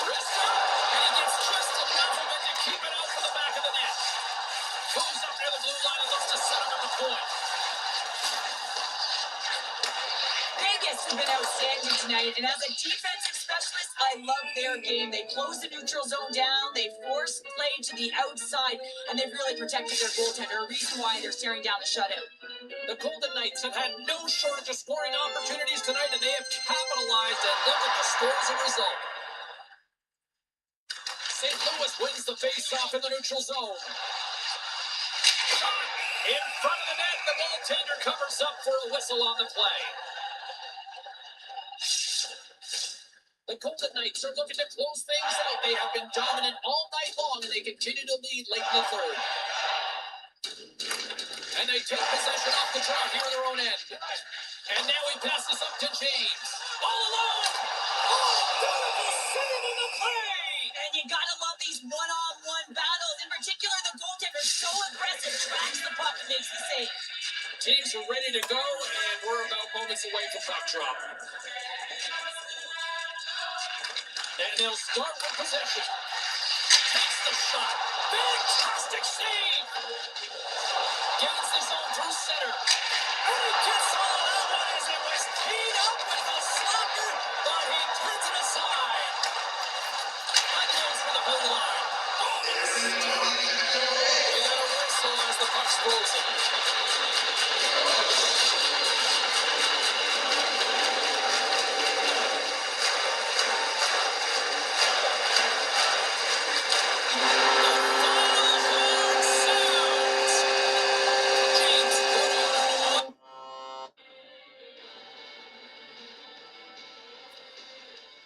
Wristed, and he gets just enough of it to keep it out from the back of the net. Goes up near the blue line and looks to set him at the point. Vegas has been outstanding tonight, and as a defensive specialist, I love their game. They close the neutral zone down, they force play to the outside, and they've really protected their goaltender, a reason why they're staring down the shutout. The Golden Knights have had no shortage of scoring opportunities tonight, and they have capitalized, and look at the score as a result. St. Louis wins the face-off in the neutral zone. Shot in front of the net, the goaltender covers up for a whistle on the play. The Golden Knights are looking to close things out. They have been dominant all night long, and they continue to lead late in the third. And they take possession off the draw here on their own end. And now he passes up to James. All alone! Oh, beautiful setting in the play! And you gotta love these one-on-one battles. In particular, the goaltender so aggressive, tracks the puck and makes the save. Teams are ready to go, and we're about moments away from puck drop. And they'll start with possession. Takes the shot. Fantastic save! Gains the zone through center. And he gets all of that one as it was teed up with a slapper, but he turns it aside. And goes for the blue line. Oh, yes! We got a whistle as the puck's frozen.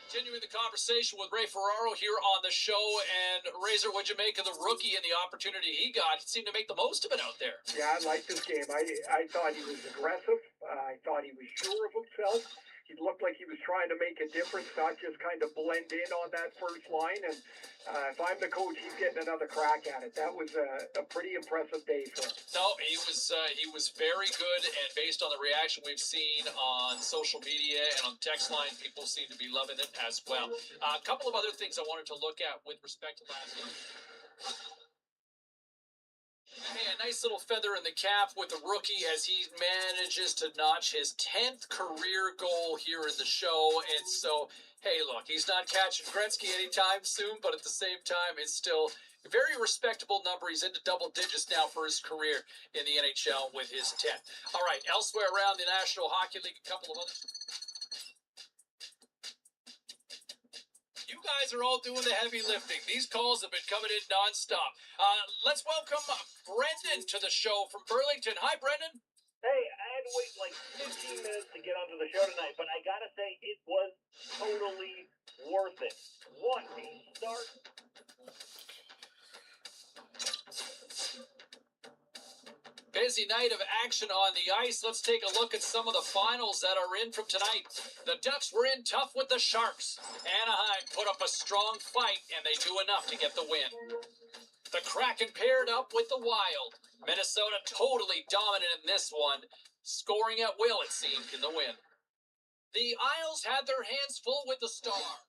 Continuing the conversation with Ray Ferraro here on the show, and Razor, what'd you make of the rookie and the opportunity he got? He seemed to make the most of it out there. Yeah, I liked this game. I thought he was aggressive. I thought he was sure of himself. He looked like he was trying to make a difference, not just kind of blend in on that first line. And if I'm the coach, he's getting another crack at it. That was a pretty impressive day for him. No, he was very good, and based on the reaction we've seen on social media and on text line, people seem to be loving it as well. A couple of other things I wanted to look at with respect to last night. Hey, a nice little feather in the cap with the rookie as he manages to notch his 10th career goal here in the show. And so, hey, look, he's not catching Gretzky anytime soon, but at the same time, it's still a very respectable number. He's into double digits now for his career in the NHL with his 10th. All right, elsewhere around the National Hockey League, a couple of other... You guys are all doing the heavy lifting. These calls have been coming in nonstop. Let's welcome Brendan to the show from Burlington. Hi, Brendan. Hey, I had to wait like 15 minutes to get onto the show tonight, but I gotta say it was totally worth it. What a start. Busy night of action on the ice. Let's take a look at some of the finals that are in from tonight. The Ducks were in tough with the Sharks. Anaheim put up a strong fight, and they do enough to get the win. The Kraken paired up with the Wild. Minnesota totally dominant in this one, scoring at will, it seemed, in the win. The Isles had their hands full with the Star.